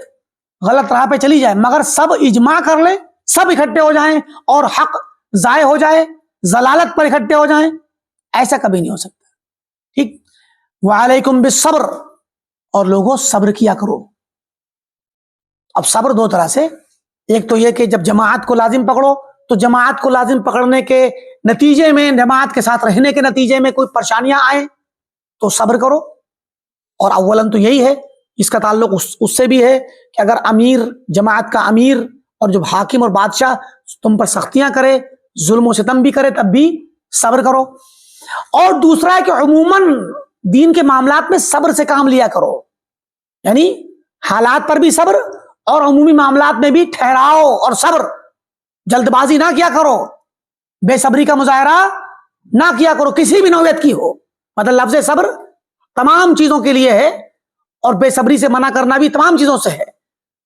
غلط راہ پہ چلی جائے، مگر سب اجماع کر لیں، سب اکٹھے ہو جائیں اور حق ضائع ہو جائے، ضلالت پر اکٹھے ہو جائیں، ایسا کبھی نہیں ہو سکتا، ٹھیک۔ وعلیکم بالصبر، اور لوگوں صبر کیا کرو۔ اب صبر دو طرح سے، ایک تو یہ کہ جب جماعت کو لازم پکڑو تو جماعت کو لازم پکڑنے کے نتیجے میں، جماعت کے ساتھ رہنے کے نتیجے میں کوئی پریشانیاں آئیں تو صبر کرو، اور اولاً تو یہی ہے، اس کا تعلق اس سے بھی ہے کہ اگر امیر، جماعت کا امیر اور جو حاکم اور بادشاہ تم پر سختیاں کرے، ظلم و ستم بھی کرے، تب بھی صبر کرو۔ اور دوسرا ہے کہ عموماً دین کے معاملات میں صبر سے کام لیا کرو، یعنی حالات پر بھی صبر اور عمومی معاملات میں بھی ٹھہراؤ اور صبر، جلد بازی نہ کیا کرو، بے صبری کا مظاہرہ نہ کیا کرو، کسی بھی نوعیت کی ہو۔ مطلب لفظ صبر تمام چیزوں کے لیے ہے، اور بے صبری سے منع کرنا بھی تمام چیزوں سے ہے،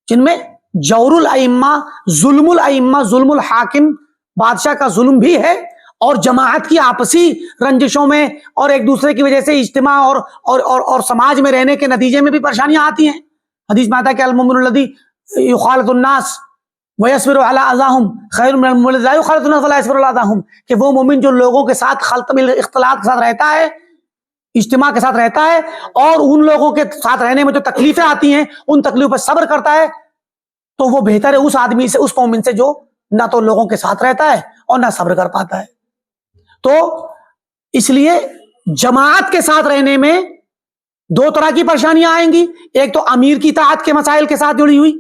جن میں جور الائمہ، ظلم الائمہ، ظلم الحاکم، بادشاہ کا ظلم بھی ہے، اور جماعت کی آپسی رنجشوں میں اور ایک دوسرے کی وجہ سے اجتماع اور سماج میں رہنے کے نتیجے میں بھی پریشانیاں آتی ہیں۔ حدیث میں آتا ہے کہ المؤمن الذی یخالط الناس ویصبر علی اذاہم خیر من المؤمن الذی لا یخالط الناس ولا یصبر علی اذاہم، کہ وہ مومن جو لوگوں کے ساتھ اختلاط کے ساتھ رہتا ہے، اجتماع کے ساتھ رہتا ہے، اور ان لوگوں کے ساتھ رہنے میں جو تکلیفیں آتی ہیں ان تکلیفوں پر صبر کرتا ہے، تو وہ بہتر ہے اس آدمی سے، اس مومن سے جو نہ تو لوگوں کے ساتھ رہتا ہے اور نہ صبر کر پاتا ہے. تو اس لیے جماعت کے ساتھ رہنے میں دو طرح کی پریشانیاں آئیں گی. ایک تو امیر کی اطاعت کے مسائل کے ساتھ جڑی ہوئی,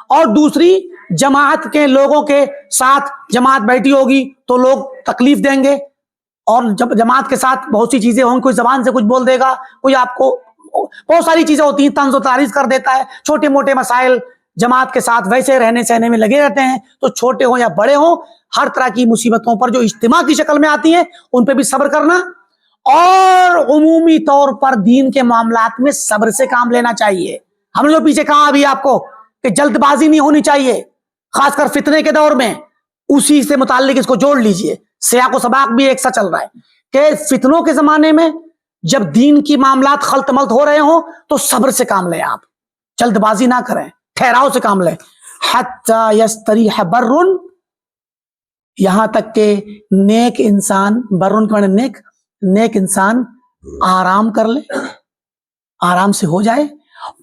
اور دوسری جماعت کے لوگوں کے ساتھ جماعت بیٹھی ہوگی تو لوگ تکلیف دیں گے, اور جب جماعت کے ساتھ بہت سی چیزیں ہوں, کوئی زبان سے کچھ بول دے گا, کوئی آپ کو بہت ساری چیزیں ہوتی ہیں, طنز و تعریض کر دیتا ہے, چھوٹے موٹے مسائل جماعت کے ساتھ ویسے رہنے سہنے میں لگے رہتے ہیں. تو چھوٹے ہوں یا بڑے ہوں, ہر طرح کی مصیبتوں پر جو اجتماع کی شکل میں آتی ہیں ان پہ بھی صبر کرنا, اور عمومی طور پر دین کے معاملات میں صبر سے کام لینا چاہیے. ہم نے جو پیچھے کہا ابھی آپ کو کہ جلد بازی نہیں ہونی چاہیے, خاص کر فتنے کے دور میں, اسی سے متعلق اس کو جوڑ لیجئے. سیاق و سباق بھی ایک سا چل رہا ہے کہ فتنوں کے زمانے میں جب دین کی معاملات خلط ملط ہو رہے ہوں تو صبر سے کام لیں, آپ جلد بازی نہ کریں, ٹھہراؤ سے کام لیں. حتی یستریح برن, یہاں تک کہ نیک انسان, برن کے معنی نیک, نیک انسان آرام کر لے, آرام سے ہو جائے.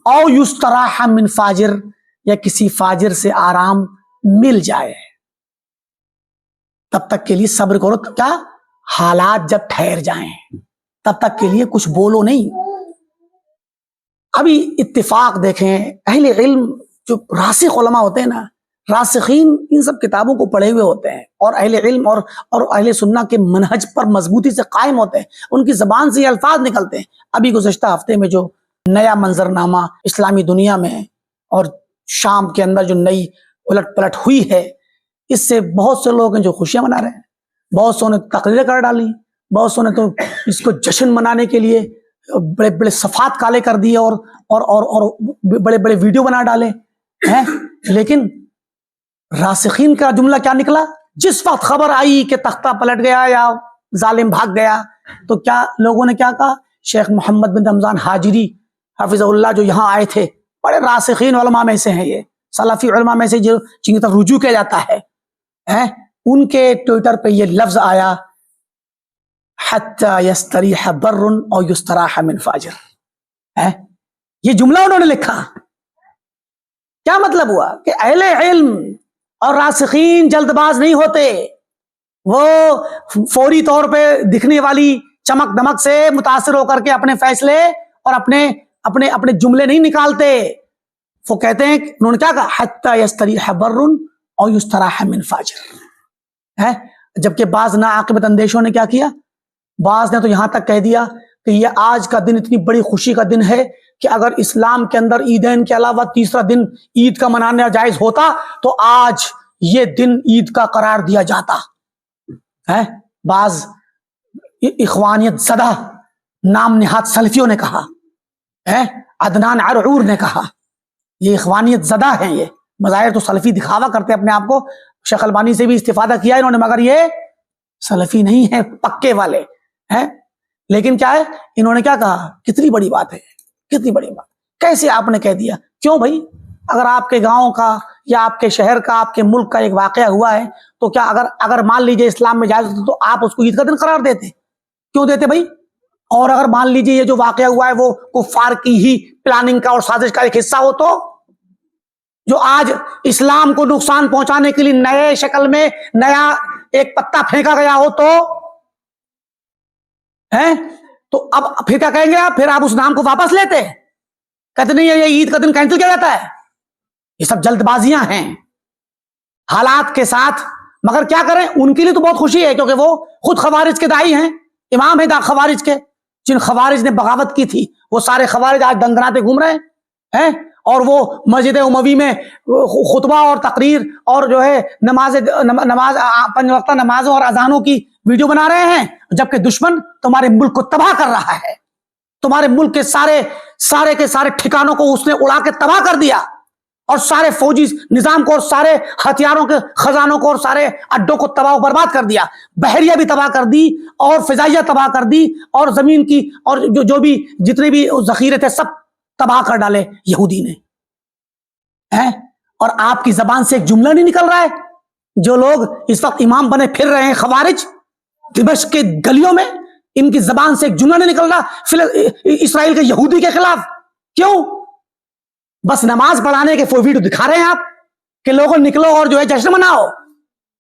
او یستراح من فاجر, یا کسی فاجر سے آرام مل جائے, تب تک کے لیے صبر کرو. کیا حالات جب ٹھہر جائیں تب تک کے لیے کچھ بولو نہیں. ابھی اتفاق دیکھیں, اہل علم جو راسخ علماء ہوتے ہیں نا, راسخین ان سب کتابوں کو پڑھے ہوئے ہوتے ہیں, اور اہل علم اور اہل سنت کے منہج پر مضبوطی سے قائم ہوتے ہیں, ان کی زبان سے یہ الفاظ نکلتے ہیں. ابھی گزشتہ ہفتے میں جو نیا منظرنامہ اسلامی دنیا میں اور شام کے اندر جو نئی الٹ پلٹ ہوئی ہے, اس سے بہت سے لوگ ہیں جو خوشیاں منا رہے ہیں, بہت سو نے تقریریں کر ڈالی, بہت سو نے تو اس کو جشن منانے کے لیے بڑے بڑے صفحات کالے کر دیے اور بڑے بڑے ویڈیو بنا ڈالے ہیں. لیکن راسخین کا جملہ کیا نکلا؟ جس وقت خبر آئی کہ تختہ پلٹ گیا یا ظالم بھاگ گیا تو کیا لوگوں نے کیا کہا؟ شیخ محمد بن رمضان حاجری حفظہ اللہ جو یہاں آئے تھے, بڑے راسخین علماء میں سے ہیں, یہ سلفی علماء میں سے جو جن کی طرف رجوع کیا جاتا ہے, ان کے ٹویٹر پہ یہ لفظ آیا حتی یستریح بر او یستراح من فاجر. یہ جملہ انہوں نے لکھا. کیا مطلب ہوا کہ اہل علم اور راسخین جلد باز نہیں ہوتے, وہ فوری طور پہ دکھنے والی چمک دمک سے متاثر ہو کر کے اپنے فیصلے اور اپنے جملے نہیں نکالتے. وہ کہتے ہیں, انہوں نے کیا کہا, حتی یستریح بر او یستراح من فاجر. جبکہ بعض ناعاقبت اندیشوں نے کیا کیا, بعض نے تو یہاں تک کہہ دیا کہ یہ آج کا دن اتنی بڑی خوشی کا دن ہے کہ اگر اسلام کے اندر عیدین کے علاوہ تیسرا دن عید کا منانا جائز ہوتا تو آج یہ دن عید کا قرار دیا جاتا. بعض اخوانیت زدہ نام نہاد سلفیوں نے کہا, عدنان عرعور نے کہا, یہ اخوانیت زدہ ہیں, یہ مظاہر تو سلفی دکھاوا کرتے اپنے آپ کو. شیخ البانی سے بھی استفادہ کیا انہوں نے, مگر یہ سلفی نہیں ہے, پکے والے ہیں. لیکن کیا ہے, انہوں نے کیا کہا, کتنی بڑی بات ہے, کتنی بڑی بات, کیسے آپ نے کہہ دیا. کیوں بھائی, اگر آپ کے گاؤں کا یا آپ کے شہر کا, آپ کے ملک کا ایک واقعہ ہوا ہے تو کیا اگر مان لیجئے اسلام میں جائز ہوتا تو آپ اس کو عید کا دن قرار دیتے؟ کیوں دیتے بھائی؟ اور اگر مان لیجئے یہ جو واقعہ ہوا ہے وہ کفار کی ہی پلاننگ کا اور سازش کا ایک حصہ ہو, تو جو آج اسلام کو نقصان پہنچانے کے لیے نئے شکل میں نیا ایک پتا پھینکا گیا ہو, تو اب پھر کیا کہیں گے آپ؟ پھر آپ اس نام کو واپس لیتے, کہتے نہیں یہ عید کا دن کینسل کیا جاتا ہے. یہ سب جلد بازیاں ہیں حالات کے ساتھ. مگر کیا کریں, ان کے لیے تو بہت خوشی ہے کیونکہ وہ خود خوارج کے دائی ہیں, امام ہیں خوارج کے. جن خوارج نے بغاوت کی تھی وہ سارے خوارج آج دندناتے گھوم رہے ہیں, اور وہ مسجد اموی میں خطبہ اور تقریر اور جو ہے نماز 5 وقتہ نمازوں اور اذانوں کی ویڈیو بنا رہے ہیں, جبکہ دشمن تمہارے ملک کو تباہ کر رہا ہے. تمہارے ملک کے سارے کے سارے ٹھکانوں کو اس نے اڑا کے تباہ کر دیا, اور سارے فوجی نظام کو اور سارے ہتھیاروں کے خزانوں کو اور سارے اڈوں کو تباہ و برباد کر دیا. بحریہ بھی تباہ کر دی اور فضائیہ تباہ کر دی, اور زمین کی اور جو بھی جتنے بھی ذخیرے تھے سب تباہ کر ڈالے یہودی نے. اور آپ کی زبان سے ایک جملہ نہیں نکل رہا ہے. جو لوگ اس وقت امام بنے پھر رہے ہیں خوارج دمشق کے گلیوں میں, ان کی زبان سے ایک جملہ نہیں نکل رہا اسرائیل کے یہودی کے خلاف. کیوں؟ بس نماز پڑھانے کے ویڈیو دکھا رہے ہیں آپ کہ لوگوں نکلو اور جو ہے جشن مناؤ.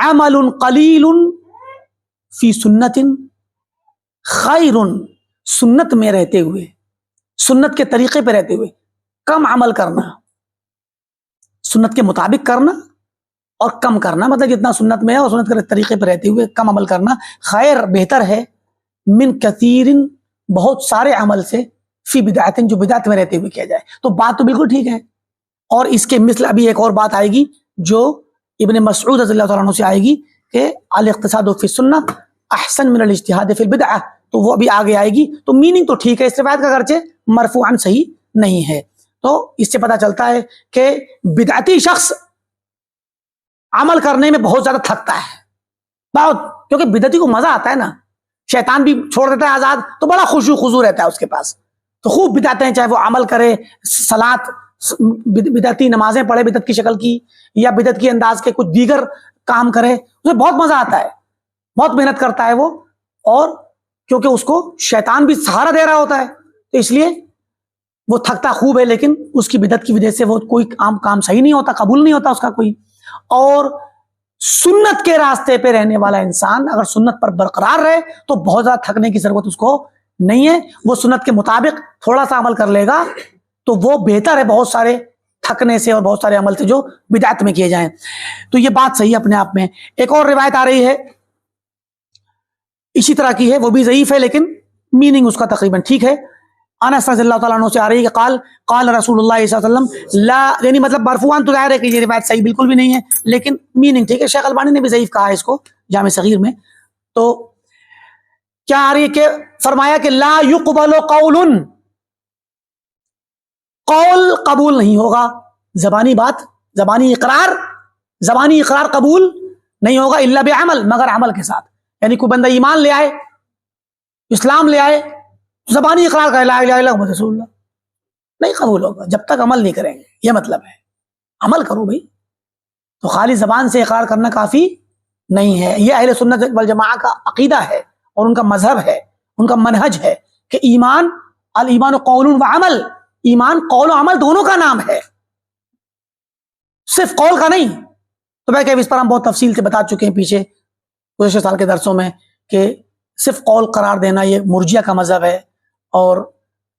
عمل قلیل فی سنت خیر، سنت میں رہتے ہوئے، سنت کے طریقے پہ رہتے ہوئے کم عمل کرنا، سنت کے مطابق کرنا اور کم کرنا، مطلب جتنا سنت میں ہے اور سنت کے طریقے پہ رہتے ہوئے کم عمل کرنا، خیر بہتر ہے، من کثیر بہت سارے عمل سے، فی بدعت جو بدعت میں رہتے ہوئے کیا جائے۔ تو بات تو بالکل ٹھیک ہے، اور اس کے مثل ابھی ایک اور بات آئے گی جو ابن مسعود رضی اللہ تعالیٰ عنہ سے آئے گی کہ الاقتصاد فی السنہ احسن من الاجتہاد فی البدعہ، تو وہ ابھی آگے آئے گی۔ تو میننگ تو ٹھیک ہے، اس روایت کا اگرچہ مرفوعاً صحیح نہیں ہے۔ تو اس سے پتہ چلتا ہے کہ بدعتی شخص عمل کرنے میں بہت زیادہ تھکتا ہے، بہت، کیونکہ بدعتی کو مزہ آتا ہے نا، شیطان بھی چھوڑ دیتا ہے آزاد تو بڑا خشوع خضوع رہتا ہے اس کے پاس، تو خوب بدعتیں ہیں، چاہے وہ عمل کرے، صلاۃ بدعتی نمازیں پڑھے بدعت کی شکل کی، یا بدعت کی انداز کے کچھ دیگر کام کرے، اسے بہت مزہ آتا ہے، بہت محنت کرتا ہے وہ، اور کیونکہ اس کو شیطان بھی سہارا دے رہا ہوتا ہے تو اس لیے وہ تھکتا خوب ہے، لیکن اس کی بدعت کی وجہ سے وہ کوئی کام صحیح نہیں ہوتا، قبول نہیں ہوتا اس کا کوئی۔ اور سنت کے راستے پہ رہنے والا انسان اگر سنت پر برقرار رہے تو بہت زیادہ تھکنے کی ضرورت اس کو نہیں ہے، وہ سنت کے مطابق تھوڑا سا عمل کر لے گا تو وہ بہتر ہے بہت سارے تھکنے سے اور بہت سارے عمل سے جو بدعت میں کیے جائیں۔ تو یہ بات صحیح ہے اپنے آپ میں۔ ایک اور روایت آ رہی ہے اسی طرح کی ہے، وہ بھی ضعیف ہے لیکن میننگ اس کا تقریباً ٹھیک ہے۔ انس رضی اللہ تعالیٰ عنہ سے آ رہی ہے کہ قال رسول اللہ صلی اللہ علیہ وسلم لا، یعنی مطلب مرفوعاً تو ظاہر ہے کہ یہ روایت صحیح بالکل بھی نہیں ہے لیکن میننگ ٹھیک ہے۔ شیخ البانی نے بھی ضعیف کہا ہے اس کو جامع صغیر میں۔ تو کیا آ رہی ہے کہ فرمایا کہ لا يقبل قول، قول قبول نہیں ہوگا، زبانی بات، زبانی اقرار قبول نہیں ہوگا، الا بعمل، مگر عمل کے ساتھ۔ یعنی کوئی بندہ ایمان لے آئے، اسلام لے آئے، زبانی اقرار کرے لا الہ الا اللہ محمد رسول اللہ، نہیں قبول ہوگا جب تک عمل نہیں کریں گے، یہ مطلب ہے۔ عمل کرو بھائی، تو خالی زبان سے اقرار کرنا کافی نہیں ہے۔ یہ اہل سنت والجماعہ کا عقیدہ ہے اور ان کا مذہب ہے، ان کا منہج ہے کہ الایمان قول و عمل، ایمان قول و عمل دونوں کا نام ہے، صرف قول کا نہیں۔ تو میں کہ اس پر ہم بہت تفصیل سے بتا چکے ہیں پیچھے گزشتہ سال کے درسوں میں کہ صرف قول قرار دینا یہ مرجیہ کا مذہب ہے، اور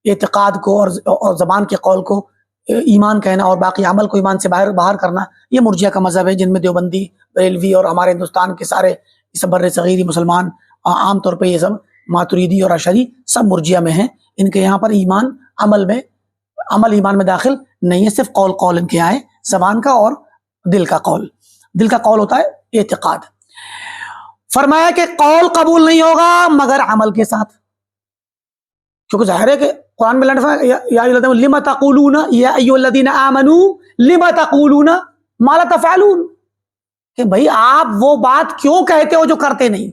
اعتقاد کو اور زبان کے قول کو ایمان کہنا اور باقی عمل کو ایمان سے باہر کرنا یہ مرجیہ کا مذہب ہے، جن میں دیوبندی، بریلوی اور ہمارے ہندوستان کے سارے اس بر صغیری مسلمان عام طور پہ یہ سب ماتریدی اور اشعری سب مرجیہ میں ہیں۔ ان کے یہاں پر عمل ایمان میں داخل نہیں ہے، صرف قول ان کے یہاں ہے، زبان کا اور دل کا قول۔ دل کا قول ہوتا ہے اعتقاد۔ فرمایا کہ قول قبول نہیں ہوگا مگر عمل کے ساتھ، کیونکہ ظاہر ہے کہ قرآن میں لما تقولون یا ایھا الذین آمنوا لما تقولون ما لا تفعلون، کہ بھائی آپ وہ بات کیوں کہتے ہو جو کرتے نہیں۔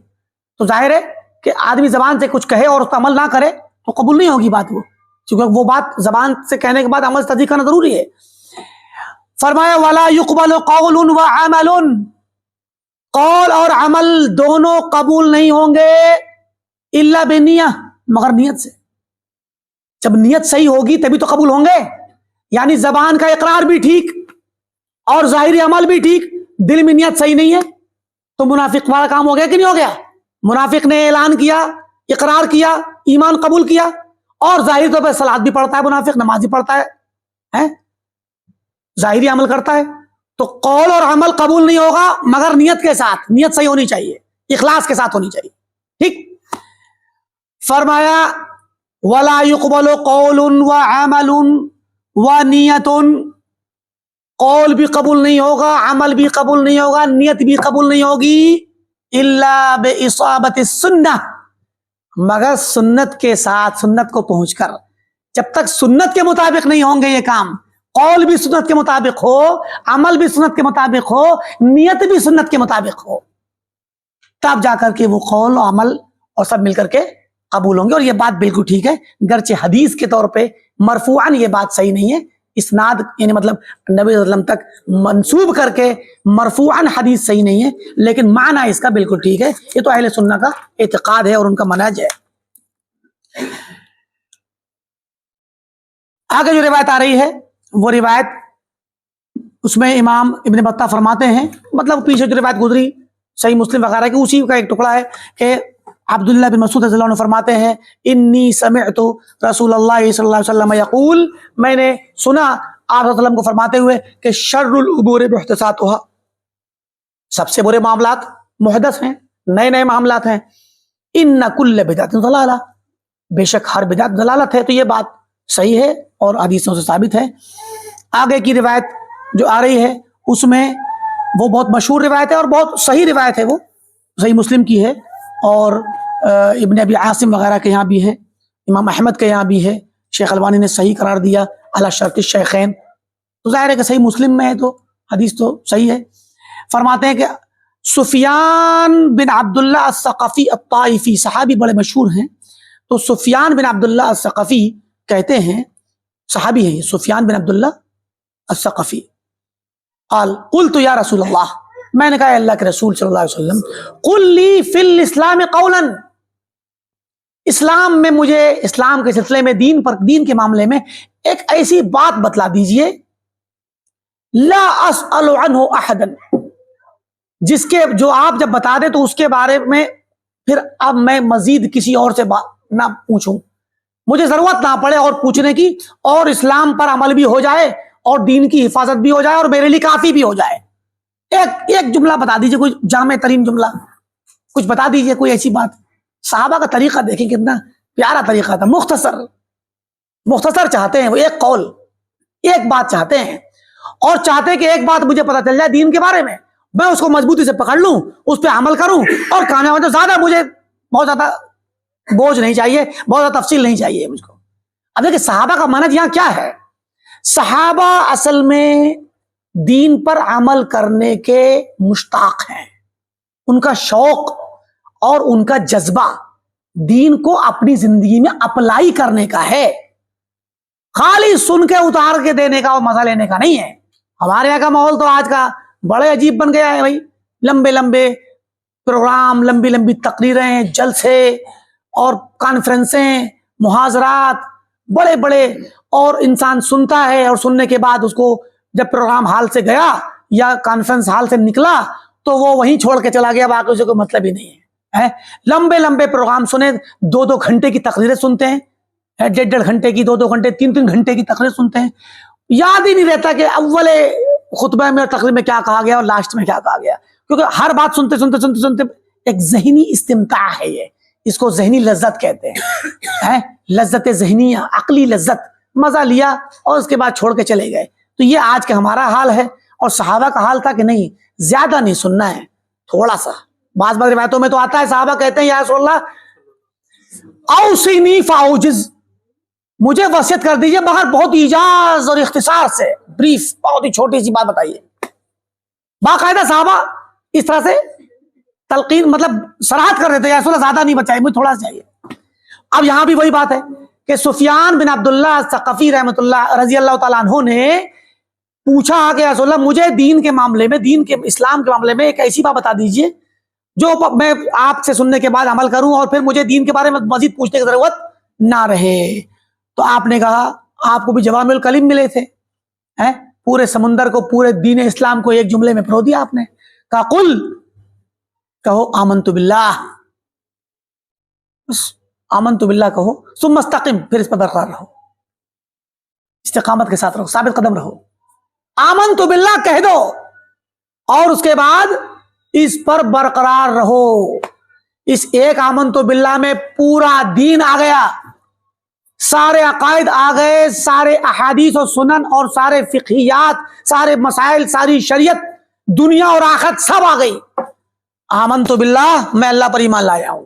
تو ظاہر ہے کہ آدمی زبان سے کچھ کہے اور اس پر عمل نہ کرے تو قبول نہیں ہوگی بات، وہ کیونکہ وہ بات زبان سے کہنے کے بعد عمل سے تصدیق کرنا ضروری ہے۔ فرمایا ولا يقبل قول وعمل، قول اور عمل دونوں قبول نہیں ہوں گے الا بنیہ، مگر نیت سے۔ جب نیت صحیح ہوگی تبھی تو قبول ہوں گے، یعنی زبان کا اقرار بھی ٹھیک اور ظاہری عمل بھی ٹھیک، دل میں نیت صحیح نہیں ہے تو منافق والا کام ہو گیا کہ نہیں ہو گیا؟ منافق نے اعلان کیا، اقرار کیا، ایمان قبول کیا، اور ظاہری طور پر صلاۃ بھی پڑھتا ہے، منافق نماز بھی پڑھتا ہے، ظاہری عمل کرتا ہے، تو قول اور عمل قبول نہیں ہوگا مگر نیت کے ساتھ، نیت صحیح ہونی چاہیے، اخلاص کے ساتھ ہونی چاہیے، ٹھیک۔ فرمایا ولا يقبل قول وعمل ونیت، قول بھی قبول نہیں ہوگا، عمل بھی قبول نہیں ہوگا، نیت بھی قبول نہیں ہوگی، الا باصابۃ السنہ، مگر سنت کے ساتھ، سنت کو پہنچ کر۔ جب تک سنت کے مطابق نہیں ہوں گے یہ کام، قول بھی سنت کے مطابق ہو، عمل بھی سنت کے مطابق ہو، نیت بھی سنت کے مطابق ہو، تب جا کر کے وہ قول و عمل اور سب مل کر کے قبول ہوں گے۔ اور یہ بات بالکل ٹھیک ہے، گرچہ حدیث کے طور پہ مرفوعاً یہ بات صحیح نہیں ہے، اسناد یعنی مطلب نبی صلی اللہ علیہ وسلم تک منسوب کر کے مرفوعاً حدیث صحیح نہیں ہے، لیکن معنی اس کا بالکل ٹھیک ہے۔ یہ تو اہل سنہ کا اعتقاد ہے اور ان کا منہج ہے۔ آگے جو روایت آ رہی ہے وہ روایت، اس میں امام ابن بطہ فرماتے ہیں، مطلب پیچھے جو روایت گزری صحیح مسلم وغیرہ کی اسی کا ایک ٹکڑا ہے کہ عبداللہ بن مسعود رضی اللہ عنہ فرماتے ہیں انی سمعت رسول اللہ صلی اللہ علیہ وسلم یقول، میں نے سنا آپ صلی اللہ علیہ وسلم کو فرماتے ہوئے کہ شر الامور محدثاتها، سب سے برے معاملات محدث ہیں، نئے نئے معاملات ہیں، ان کل بدعت ضلالہ، بے شک ہر بدعت ضلالت ہے۔ تو یہ بات صحیح ہے اور حدیثوں سے ثابت ہے۔ آگے کی روایت جو آ رہی ہے اس میں وہ بہت مشہور روایت ہے اور بہت صحیح روایت ہے، وہ صحیح مسلم کی ہے اور ابن ابی عاصم وغیرہ کے یہاں بھی ہے، امام احمد کے یہاں بھی ہے، شیخ البانی نے صحیح قرار دیا علی شرط الشیخین، تو ظاہر ہے کہ صحیح مسلم میں ہے تو حدیث تو صحیح ہے۔ فرماتے ہیں کہ سفیان بن عبداللہ الثقفی الطائفی، صحابی بڑے مشہور ہیں، تو سفیان بن عبداللہ الثقفی کہتے ہیں، صحابی ہیں یہ سفیان بن عبداللہ الثقفی، قال قلت یا رسول اللہ، میں نے کہا اللہ کے رسول صلی اللہ علیہ وسلم، قل لی فی الاسلام قولا، اسلام میں مجھے، اسلام کے سلسلے میں، دین کے معاملے میں ایک ایسی بات بتلا دیجئے، لا اسأل عنہ احدا، جس کے جو آپ جب بتا دیں تو اس کے بارے میں پھر اب میں مزید کسی اور سے نہ پوچھوں، مجھے ضرورت نہ پڑے اور پوچھنے کی، اور اسلام پر عمل بھی ہو جائے اور دین کی حفاظت بھی ہو جائے اور میرے لیے کافی بھی ہو جائے۔ ایک جملہ بتا دیجئے، کوئی جامع ترین جملہ کچھ بتا دیجئے، کوئی ایسی بات۔ صحابہ کا طریقہ دیکھیں کتنا پیارا طریقہ تھا، مختصر چاہتے ہیں وہ، ایک قول، ایک بات چاہتے ہیں، اور چاہتے ہیں کہ ایک بات مجھے پتا چل جائے دین کے بارے میں اس کو مضبوطی سے پکڑ لوں، اس پہ عمل کروں اور کامیاب ہوں۔ زیادہ مجھے بہت زیادہ بوجھ نہیں چاہیے، بہت زیادہ تفصیل نہیں چاہیے مجھ کو۔ اب دیکھیں صحابہ کا منہج یہاں کیا ہے، صحابہ اصل میں دین پر عمل کرنے کے مشتاق ہیں، ان کا شوق اور ان کا جذبہ دین کو اپنی زندگی میں اپلائی کرنے کا ہے، خالی سن کے اتار کے دینے کا اور مزہ لینے کا نہیں ہے۔ ہمارے یہاں کا ماحول تو آج کا بڑے عجیب بن گیا ہے بھائی، لمبے لمبے پروگرام، لمبی لمبی تقریریں، جلسے اور کانفرنسیں، محاضرات بڑے بڑے، اور انسان سنتا ہے اور سننے کے بعد اس کو جب پروگرام ہال سے گیا یا کانفرنس ہال سے نکلا تو وہ وہیں چھوڑ کے چلا گیا، باقی اسے کوئی مطلب ہی نہیں ہے۔ لمبے لمبے پروگرام سنے، 2 گھنٹے کی تقریریں سنتے ہیں، 1.5 گھنٹے کی، 2 گھنٹے، 3 گھنٹے کی تقریر سنتے ہیں، یاد ہی نہیں رہتا کہ اول خطبہ میں اور تقریر میں کیا کہا گیا اور لاسٹ میں کیا کہا گیا، کیونکہ ہر بات سنتے سنتے سنتے سنتے ایک ذہنی استمتاع ہے، یہ اس کو ذہنی لذت کہتے ہیں، لذت ذہنیہ، عقلی لذت، مزہ لیا اور اس کے بعد چھوڑ کے چلے گئے۔ تو یہ آج کا ہمارا حال ہے، اور صحابہ کا حال تھا کہ نہیں، زیادہ نہیں سننا ہے، تھوڑا سا۔ بعض روایتوں میں تو آتا ہے صحابہ کہتے ہیں یا رسول اللہ اوصنی فاوجز، مجھے وصیت کر دیجئے مگر بہت ایجاز اور اختصار سے، بریف، بہت ہی چھوٹی سی بات بتائیے۔ باقاعدہ صحابہ اس طرح سے تلقین، مطلب صراحت کر دیتے ہیں یا رسول اللہ زیادہ نہیں بچائیے، مجھے تھوڑا سا چاہیے۔ اب یہاں بھی وہی بات ہے کہ سفیان بن عبداللہ الثقفی رحمۃ اللہ رضی اللہ تعالیٰ عنہ نے پوچھا کہ یا رسول اللہ مجھے دین کے معاملے میں، دین کے اسلام کے معاملے میں ایک ایسی بات بتا دیجئے جو میں آپ سے سننے کے بعد عمل کروں اور پھر مجھے دین کے بارے میں مزید پوچھنے کی ضرورت نہ رہے۔ تو آپ نے کہا، آپ کو بھی جوامع الکلم ملے تھے، پورے سمندر کو، پورے دین اسلام کو ایک جملے میں پرو دیا آپ نے، کہا قل، کہو آمنت باللہ، آمنت باللہ کہو، ثم استقم، پھر اس پر برقرار رہو، استقامت کے ساتھ رہو، ثابت قدم رہو، آمنت باللہ کہہ دو اور اس کے بعد اس پر برقرار رہو۔ اس ایک آمنت باللہ میں پورا دین آ گیا، سارے عقائد آ گئے، سارے احادیث و سنن اور سارے فقہیات، سارے مسائل، ساری شریعت، دنیا اور آخرت سب آ گئی۔ آمنت باللہ، میں اللہ پر ایمان لایا ہوں۔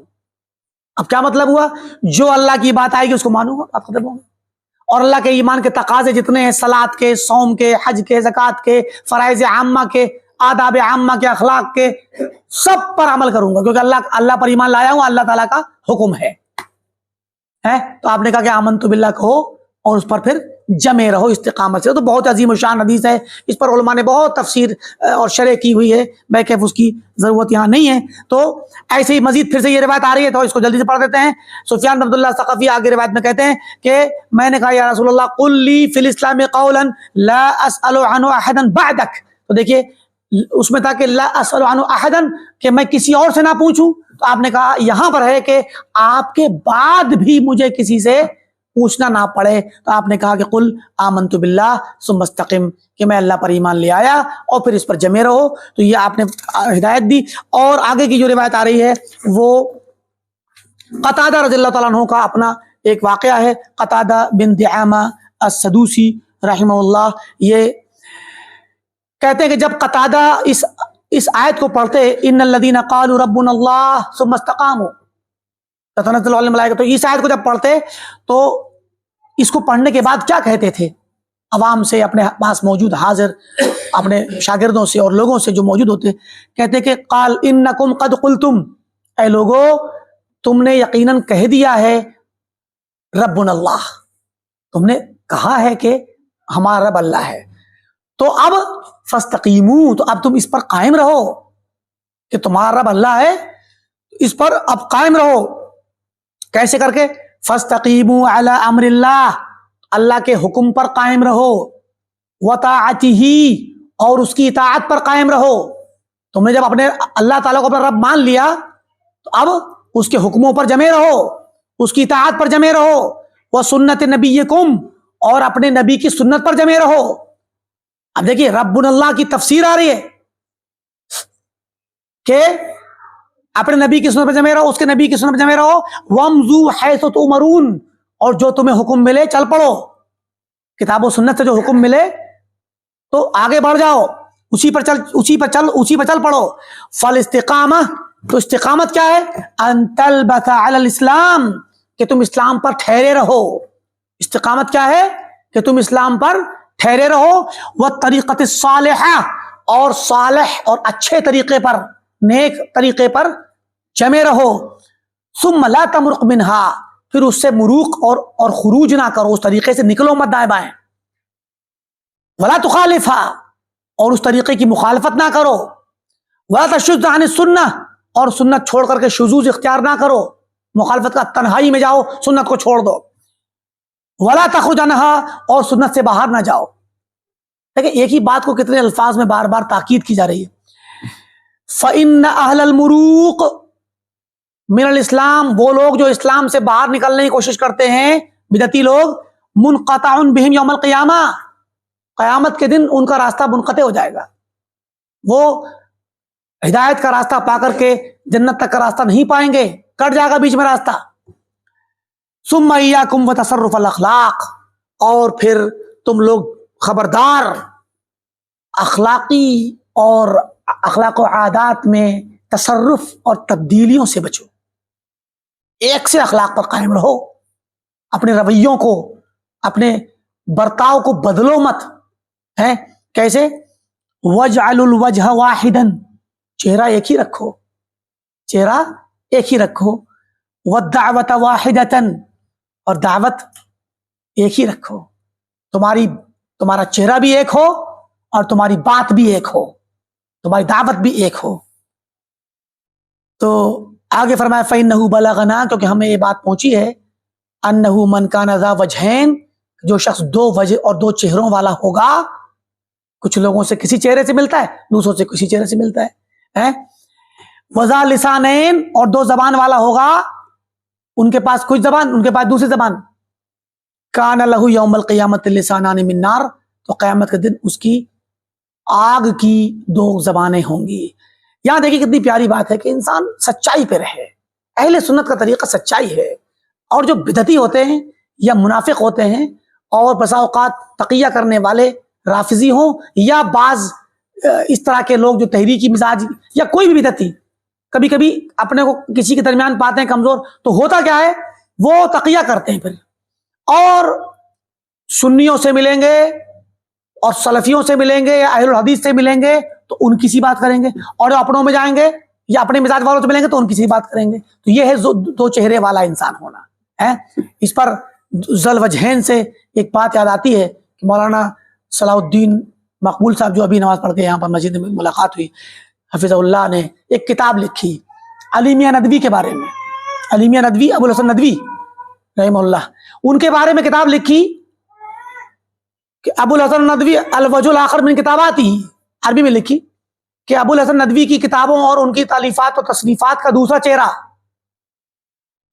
اب کیا مطلب ہوا؟ جو اللہ کی بات آئے گی اس کو مانوں گا، آپ ختم ہوں گے، اور اللہ کے ایمان کے تقاضے جتنے ہیں، صلاۃ کے، صوم کے، حج کے، زکوٰۃ کے، فرائض عامہ کے، آداب عامہ کے، اخلاق کے، سب پر عمل کروں گا، کیونکہ اللہ پر ایمان لایا ہوں، اللہ تعالیٰ کا حکم ہے۔ تو آپ نے کہا کہ آمنت باللہ کہو اور اس پر پھر جمے رہو استقامت سے۔ تو بہت عظیم و شان حدیث ہے، اس پر علماء نے بہت تفسیر اور شرح کی ہوئی ہے، بیکیف اس کی ضرورت یہاں نہیں ہے۔ تو ایسے ہی مزید پھر سے یہ روایت آ رہی ہے تو اس کو جلدی سے پڑھ دیتے ہیں۔ سفیان بن عبداللہ ثقفی آگے روایت میں کہتے ہیں کہ میں نے کہا یا رسول اللہ قل لی فی الاسلام قولا لا اسأل عنہ احدا بعدک۔ تو دیکھیے اس میں تھا کہ لا اسأل عنہ احدا، کہ میں کسی اور سے نہ پوچھوں، تو آپ نے کہا یہاں پر ہے کہ آپ کے بعد بھی مجھے کسی سے پوچھنا نہ پڑے، تو آپ نے کہا کہ قل آمنت باللہ ثم استقم، کہ میں اللہ پر ایمان لے آیا اور پھر اس پر جمے رہو۔ تو یہ آپ نے ہدایت دی۔ اور آگے کی جو روایت آ رہی ہے وہ قتادہ رضی اللہ تعالیٰ عنہ کا اپنا ایک واقعہ ہے۔ قتادہ بن دعامہ السدوسی رحمہ اللہ یہ کہتے ہیں کہ جب قتادہ اس آیت کو پڑھتے، ان الذین قالوا ربنا اللہ ثم استقاموا تتنزل علیہم الملائکۃ، تو اس آیت کو جب پڑھتے تو اس کو پڑھنے کے بعد کیا کہتے تھے عوام سے، اپنے پاس موجود حاضر اپنے شاگردوں سے اور لوگوں سے جو موجود ہوتے، کہتے کہ قال انکم قد قلتم، اے لوگو تم نے یقیناً کہہ دیا ہے ربنا اللہ، تم نے کہا ہے کہ ہمارا رب اللہ ہے، تو اب فاستقیموا، تو اب تم اس پر قائم رہو کہ تمہارا رب اللہ ہے، اس پر اب قائم رہو۔ کیسے کر کے؟ فاستقیموا علی امر اللہ، اللہ کے حکم پر قائم رہو، وطاعتہ، اور اس کی اطاعت پر قائم رہو۔ تم نے جب اپنے اللہ تعالیٰ کو اپنا رب مان لیا تو اب اس کے حکموں پر جمے رہو، اس کی اطاعت پر جمے رہو، وسنت نبیکم، اور اپنے نبی کی سنت پر جمے رہو۔ اب دیکھیے ربنا اللہ کی تفسیر آ رہی ہے کہ اپنے نبی کی سنت پر جمے رہو، اس کے نبی کی سنت پر جمے رہو، وامضوا حیث تؤمرون، اور جو تمہیں حکم ملے چل پڑو، کتاب و سنت سے جو حکم ملے تو آگے بڑھ جاؤ، اسی پر چل پڑو۔ فالاستقامہ، تو استقامت کیا ہے؟ ان تلبث علی الاسلام، کہ تم اسلام پر ٹھہرے رہو۔ استقامت کیا ہے؟ کہ تم اسلام پر ٹھہرے رہو، والطریقۃ الصالحہ، اور صالح اور اچھے طریقے پر، نیک طریقے پر جمے رہو۔ ثم لا تمرق منہا، پھر اس سے مروق اور خروج نہ کرو، اس طریقے سے نکلو مت دائیں بائیں۔ ولا تخالفھا، اور اس طریقے کی مخالفت نہ کرو۔ ولا تشذ عن السنہ، اور سنت چھوڑ کر کے شذوذ اختیار نہ کرو، مخالفت کا تنہائی میں جاؤ، سنت کو چھوڑ دو۔ ولا تخرج عنہا، اور سنت سے باہر نہ جاؤ۔ دیکھیں ایک ہی بات کو کتنے الفاظ میں بار بار تاکید کی جا رہی ہے۔ فإن اہل المروق من الاسلام، وہ لوگ جو اسلام سے باہر نکلنے کی کوشش کرتے ہیں، بدعتی لوگ، منقطع بہم یوم القیامہ، قیامت کے دن ان کا راستہ منقطع ہو جائے گا، وہ ہدایت کا راستہ پا کر کے جنت تک کا راستہ نہیں پائیں گے، کٹ جائے گا بیچ میں راستہ۔ ثم ایاکم وتصرف الاخلاق، اور پھر تم لوگ خبردار اخلاقی اور اخلاق و عادات میں تصرف اور تبدیلیوں سے بچو، ایک سے اخلاق پر قائم رہو، اپنے رویوں کو، اپنے برتاؤ کو بدلو مت، ہے کیسے؟ وَاجْعَلُوا الْوَجْهَ وَاحِدًا، چہرہ ایک ہی رکھو، چہرہ ایک ہی رکھو، وَالدَّعْوَةَ وَاحِدَةً، اور دعوت ایک ہی رکھو، تمہارا چہرہ بھی ایک ہو اور تمہاری بات بھی ایک ہو، تمہاری دعوت بھی ایک ہو۔ تو آگے فرمایا فَإِنَّهُ بَلَغَنَا، کیونکہ ہمیں یہ بات پہنچی ہے، أَنَّهُ مَنْ كَانَ ذَا وَجْهَيْنِ، جو شخص دو وجہ اور دو چہروں والا ہوگا، کچھ لوگوں سے کسی چہرے سے ملتا ہے، دوسروں سے کسی چہرے سے ملتا ہے، وَذَا لِسَانَيْن، اور دو زبان والا ہوگا، ان کے پاس کچھ زبان، ان کے پاس دوسری زبان، كَانَ لَهُ يَوْمَ الْقِيَامَةِ لِسَانَانِ مِن نَّارٍ، تو قیامت کے دن اس کی آگ کی دو زبانیں ہوں گی۔ یہاں دیکھیں کتنی پیاری بات ہے کہ انسان سچائی پہ رہے، اہل سنت کا طریقہ سچائی ہے، اور جو بدعتی ہوتے ہیں یا منافق ہوتے ہیں اور بسا اوقات تقیہ کرنے والے رافضی ہوں یا بعض اس طرح کے لوگ جو تحریکی مزاج یا کوئی بھی بدعتی کبھی کبھی اپنے کو کسی کے درمیان پاتے ہیں کمزور، تو ہوتا کیا ہے وہ تقیہ کرتے ہیں پھر، اور سنیوں سے ملیں گے اور سلفیوں سے ملیں گے یا اہل الحدیث سے ملیں گے تو ان کی سی بات کریں گے، اور جو اپنوں میں جائیں گے یا اپنے مزاج والوں سے ملیں گے تو ان کی سی بات کریں گے۔ تو یہ ہے دو چہرے والا انسان ہونا ہے۔ اس پر ذل وجہین سے ایک بات یاد آتی ہے کہ مولانا صلاح الدین مقبول صاحب جو ابھی نماز پڑھ کے یہاں پر مسجد میں ملاقات ہوئی، حفظ اللہ نے ایک کتاب لکھی علی میاں ندوی کے بارے میں، علی میاں ندوی، ابو الحسن ندوی رحمہ اللہ، ان کے بارے میں کتاب لکھی کہ ابو الحسن ندوی الوجہ الاخر من کتاباتی، عربی میں لکھی کہ ابو الحسن ندوی کی کتابوں اور ان کی تالیفات اور تصنیفات کا دوسرا چہرہ.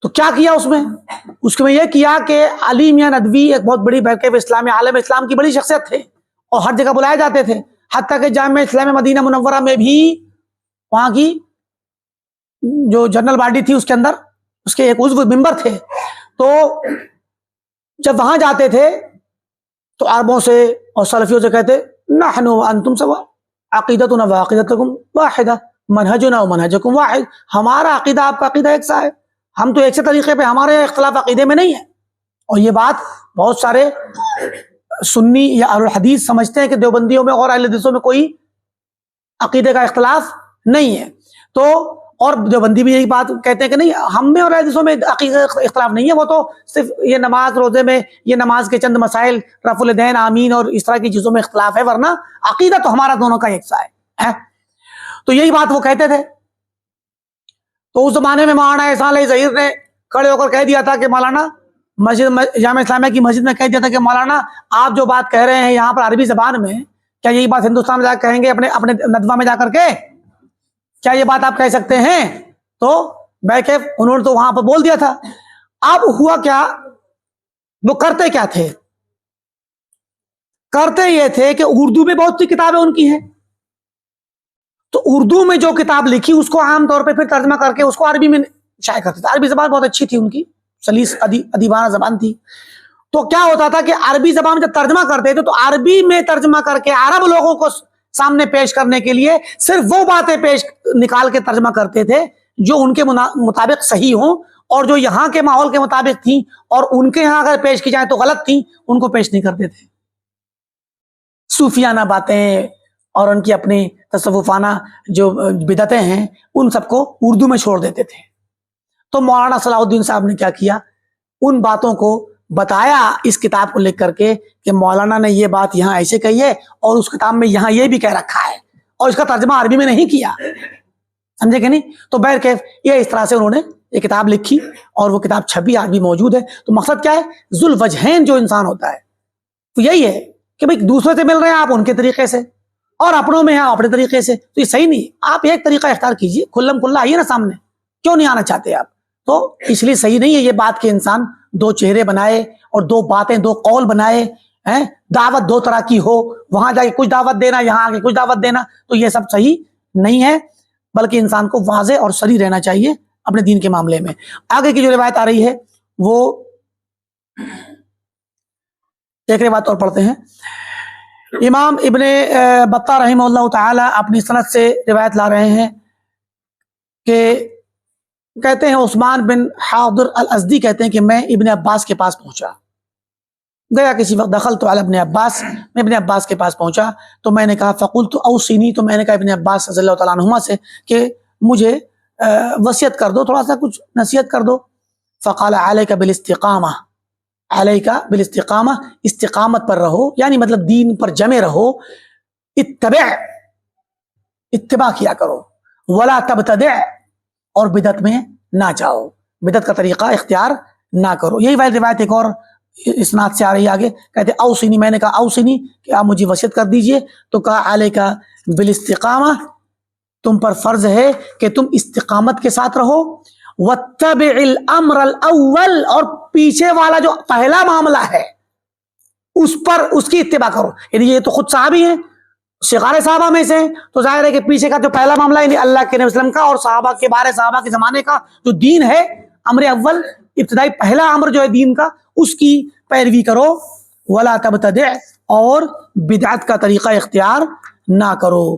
تو کیا کیا اس میں یہ کیا کہ علی میاں ندوی ایک بہت بڑی بیکیف اسلامی عالم اسلام کی بڑی شخصیت تھے اور ہر جگہ بلائے جاتے تھے، حتیٰ کہ جامعہ اسلامیہ مدینہ منورہ میں بھی وہاں کی جو جنرل باڈی تھی اس کے اندر اس کے ایک عضو ممبر تھے. تو جب وہاں جاتے تھے تو عربوں سے اور سلفیوں سے کہتے نحن وانتم سوا عقیدتنا وعقیدتکم واحدہ منہجنا ومنہجکم واحد، ہمارا عقیدہ آپ کا عقیدہ ایک سا ہے، ہم تو ایک سے طریقے پہ، ہمارے اختلاف عقیدے میں نہیں ہے. اور یہ بات بہت سارے سنی یا اہل الحدیث سمجھتے ہیں کہ دیوبندیوں میں اور اہل حدیثوں میں کوئی عقیدے کا اختلاف نہیں ہے. تو اور دیوبندی بھی یہی بات کہتے ہیں کہ نہیں، ہم میں اور اہل حدیثوں میں عقیدے اختلاف نہیں ہے، وہ تو صرف یہ نماز روزے میں یہ نماز کے چند مسائل رفع الیدین آمین اور اس طرح کی چیزوں میں اختلاف ہے، ورنہ عقیدہ تو ہمارا دونوں کا ایک سا ہے. تو یہی بات وہ کہتے تھے. تو اس زمانے میں مولانا احسان علی ظہیر نے کھڑے ہو کر کہہ دیا تھا کہ مولانا جامعہ اسلامیہ کی مسجد میں کہہ دیا تھا کہ مولانا آپ جو بات کہہ رہے ہیں یہاں پر عربی زبان میں، کیا یہی بات ہندوستان میں جا کر کہیں گے اپنے ندوہ میں جا کر کے؟ کیا یہ بات آپ کہہ سکتے ہیں؟ تو بیکیف انہوں نے تو وہاں پر بول دیا تھا. اب ہوا کیا، وہ کرتے کیا تھے؟ کرتے یہ تھے کہ اردو میں بہت سی کتابیں ان کی ہیں، تو اردو میں جو کتاب لکھی اس کو عام طور پہ پھر ترجمہ کر کے اس کو عربی میں شائع کرتے تھے. عربی زبان بہت اچھی تھی ان کی، سلیس ادیبانہ زبان تھی. تو کیا ہوتا تھا کہ عربی زبان جب ترجمہ کرتے تھے تو عربی میں ترجمہ کر کے عرب لوگوں کو سامنے پیش کرنے کے لیے صرف وہ باتیں نکال کے ترجمہ کرتے تھے جو ان کے مطابق صحیح ہوں، اور جو یہاں کے ماحول کے مطابق تھیں اور ان کے یہاں اگر پیش کی جائیں تو غلط تھیں، ان کو پیش نہیں کرتے تھے. صوفیانہ باتیں اور ان کی اپنی تصوفانہ جو بدعتیں ہیں ان سب کو اردو میں چھوڑ دیتے تھے. تو مولانا صلاح الدین صاحب نے کیا کیا، ان باتوں کو بتایا اس کتاب کو لکھ کر کے کہ مولانا نے یہ بات یہاں ایسے کہی ہے اور اس کتاب میں یہاں یہ بھی کہہ رکھا ہے، اور اس کا ترجمہ عربی میں نہیں کیا. سمجھے کہ نہیں؟ تو بہرکیف یہ اس طرح سے انہوں نے یہ کتاب لکھی اور وہ کتاب چھپی، آج بھی موجود ہے. تو مقصد کیا ہے؟ ذو الوجہین جو انسان ہوتا ہے تو یہی ہے کہ بھائی دوسرے سے مل رہے ہیں آپ ان کے طریقے سے اور اپنوں میں ہیں آپ اپنے طریقے سے، تو یہ صحیح نہیں. آپ ایک طریقہ اختیار کیجئے، کھلم کھلا آئیے نا سامنے، کیوں نہیں آنا چاہتے آپ؟ تو اس لیے صحیح نہیں ہے یہ بات کہ انسان دو چہرے بنائے اور دو باتیں دو قول بنائے، دعوت دو طرح کی ہو، وہاں جا کے کچھ دعوت دینا یہاں آ کے کچھ دعوت دینا، تو یہ سب صحیح نہیں ہے. بلکہ انسان کو واضح اور صریح رہنا چاہیے اپنے دین کے معاملے میں. آگے کی جو روایت آ رہی ہے وہ ایک روایت اور پڑھتے ہیں. امام ابن بطہ رحمہ اللہ تعالی اپنی سند سے روایت لا رہے ہیں کہ کہتے ہیں عثمان بن حاضر الازدی کہتے ہیں کہ میں ابن عباس کے پاس پہنچا گیا کسی وقت، دخلت علی ابن عباس، میں ابن عباس کے پاس پہنچا تو میں نے کہا فقلت اوصنی، تو میں نے کہا ابن عباس رضی اللہ تعالیٰ عنہما سے کہ مجھے وصیت کر دو، تھوڑا سا کچھ نصیحت کر دو. فقال علیک بالاستقامہ، علیک بالاستقامہ، استقامت پر رہو، یعنی مطلب دین پر جمے رہو. اتباع کیا کرو، ولا تبتدع، اور بدعت میں نہ جاؤ، بدعت کا طریقہ اختیار نہ کرو. یہی روایت ایک اور اسناد سے آ رہی ہے آگے، کہتے اوصنی، میں نے کہا اوصنی کہ آپ مجھے وصیت کر دیجئے، تو کہا علیک بالاستقامہ، تم پر فرض ہے کہ تم استقامت کے ساتھ رہو. واتبع الامر الاول، اور پیچھے والا جو پہلا معاملہ ہے اس پر اس کی اتباع کرو. یعنی یہ تو خود صحابی ہیں، صغار صحابہ میں سے ہیں، تو ظاہر ہے کہ پیچھے کا جو پہلا معاملہ یعنی اللہ کے نبی صلی اللہ علیہ وسلم کا اور صحابہ کے بارے صحابہ کے زمانے کا جو دین ہے، امر اول، ابتدائی پہلا امر جو ہے دین کا، اس کی پیروی کرو. ولا تبتدع، اور بدعت کا طریقہ اختیار نہ کرو.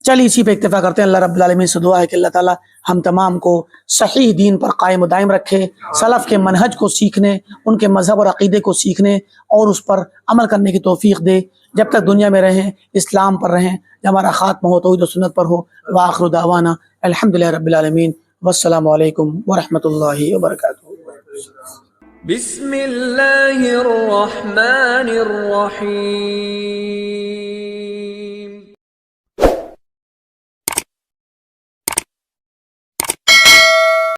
چلیے اسی پہ اکتفا کرتے ہیں. اللہ رب العالمین سے دعا ہے کہ اللہ تعالی ہم تمام کو صحیح دین پر قائم و دائم رکھے، سلف کے منہج کو سیکھنے، ان کے مذہب اور عقیدے کو سیکھنے اور اس پر عمل کرنے کی توفیق دے. جب تک دنیا میں رہیں اسلام پر رہیں، جب ہمارا خاتمہ ہو توحید و سنت پر ہو. وآخر دعوانا الحمدللہ رب العالمین، والسلام علیکم ورحمۃ اللہ وبرکاتہ. بسم اللہ الرحمن الرحیم.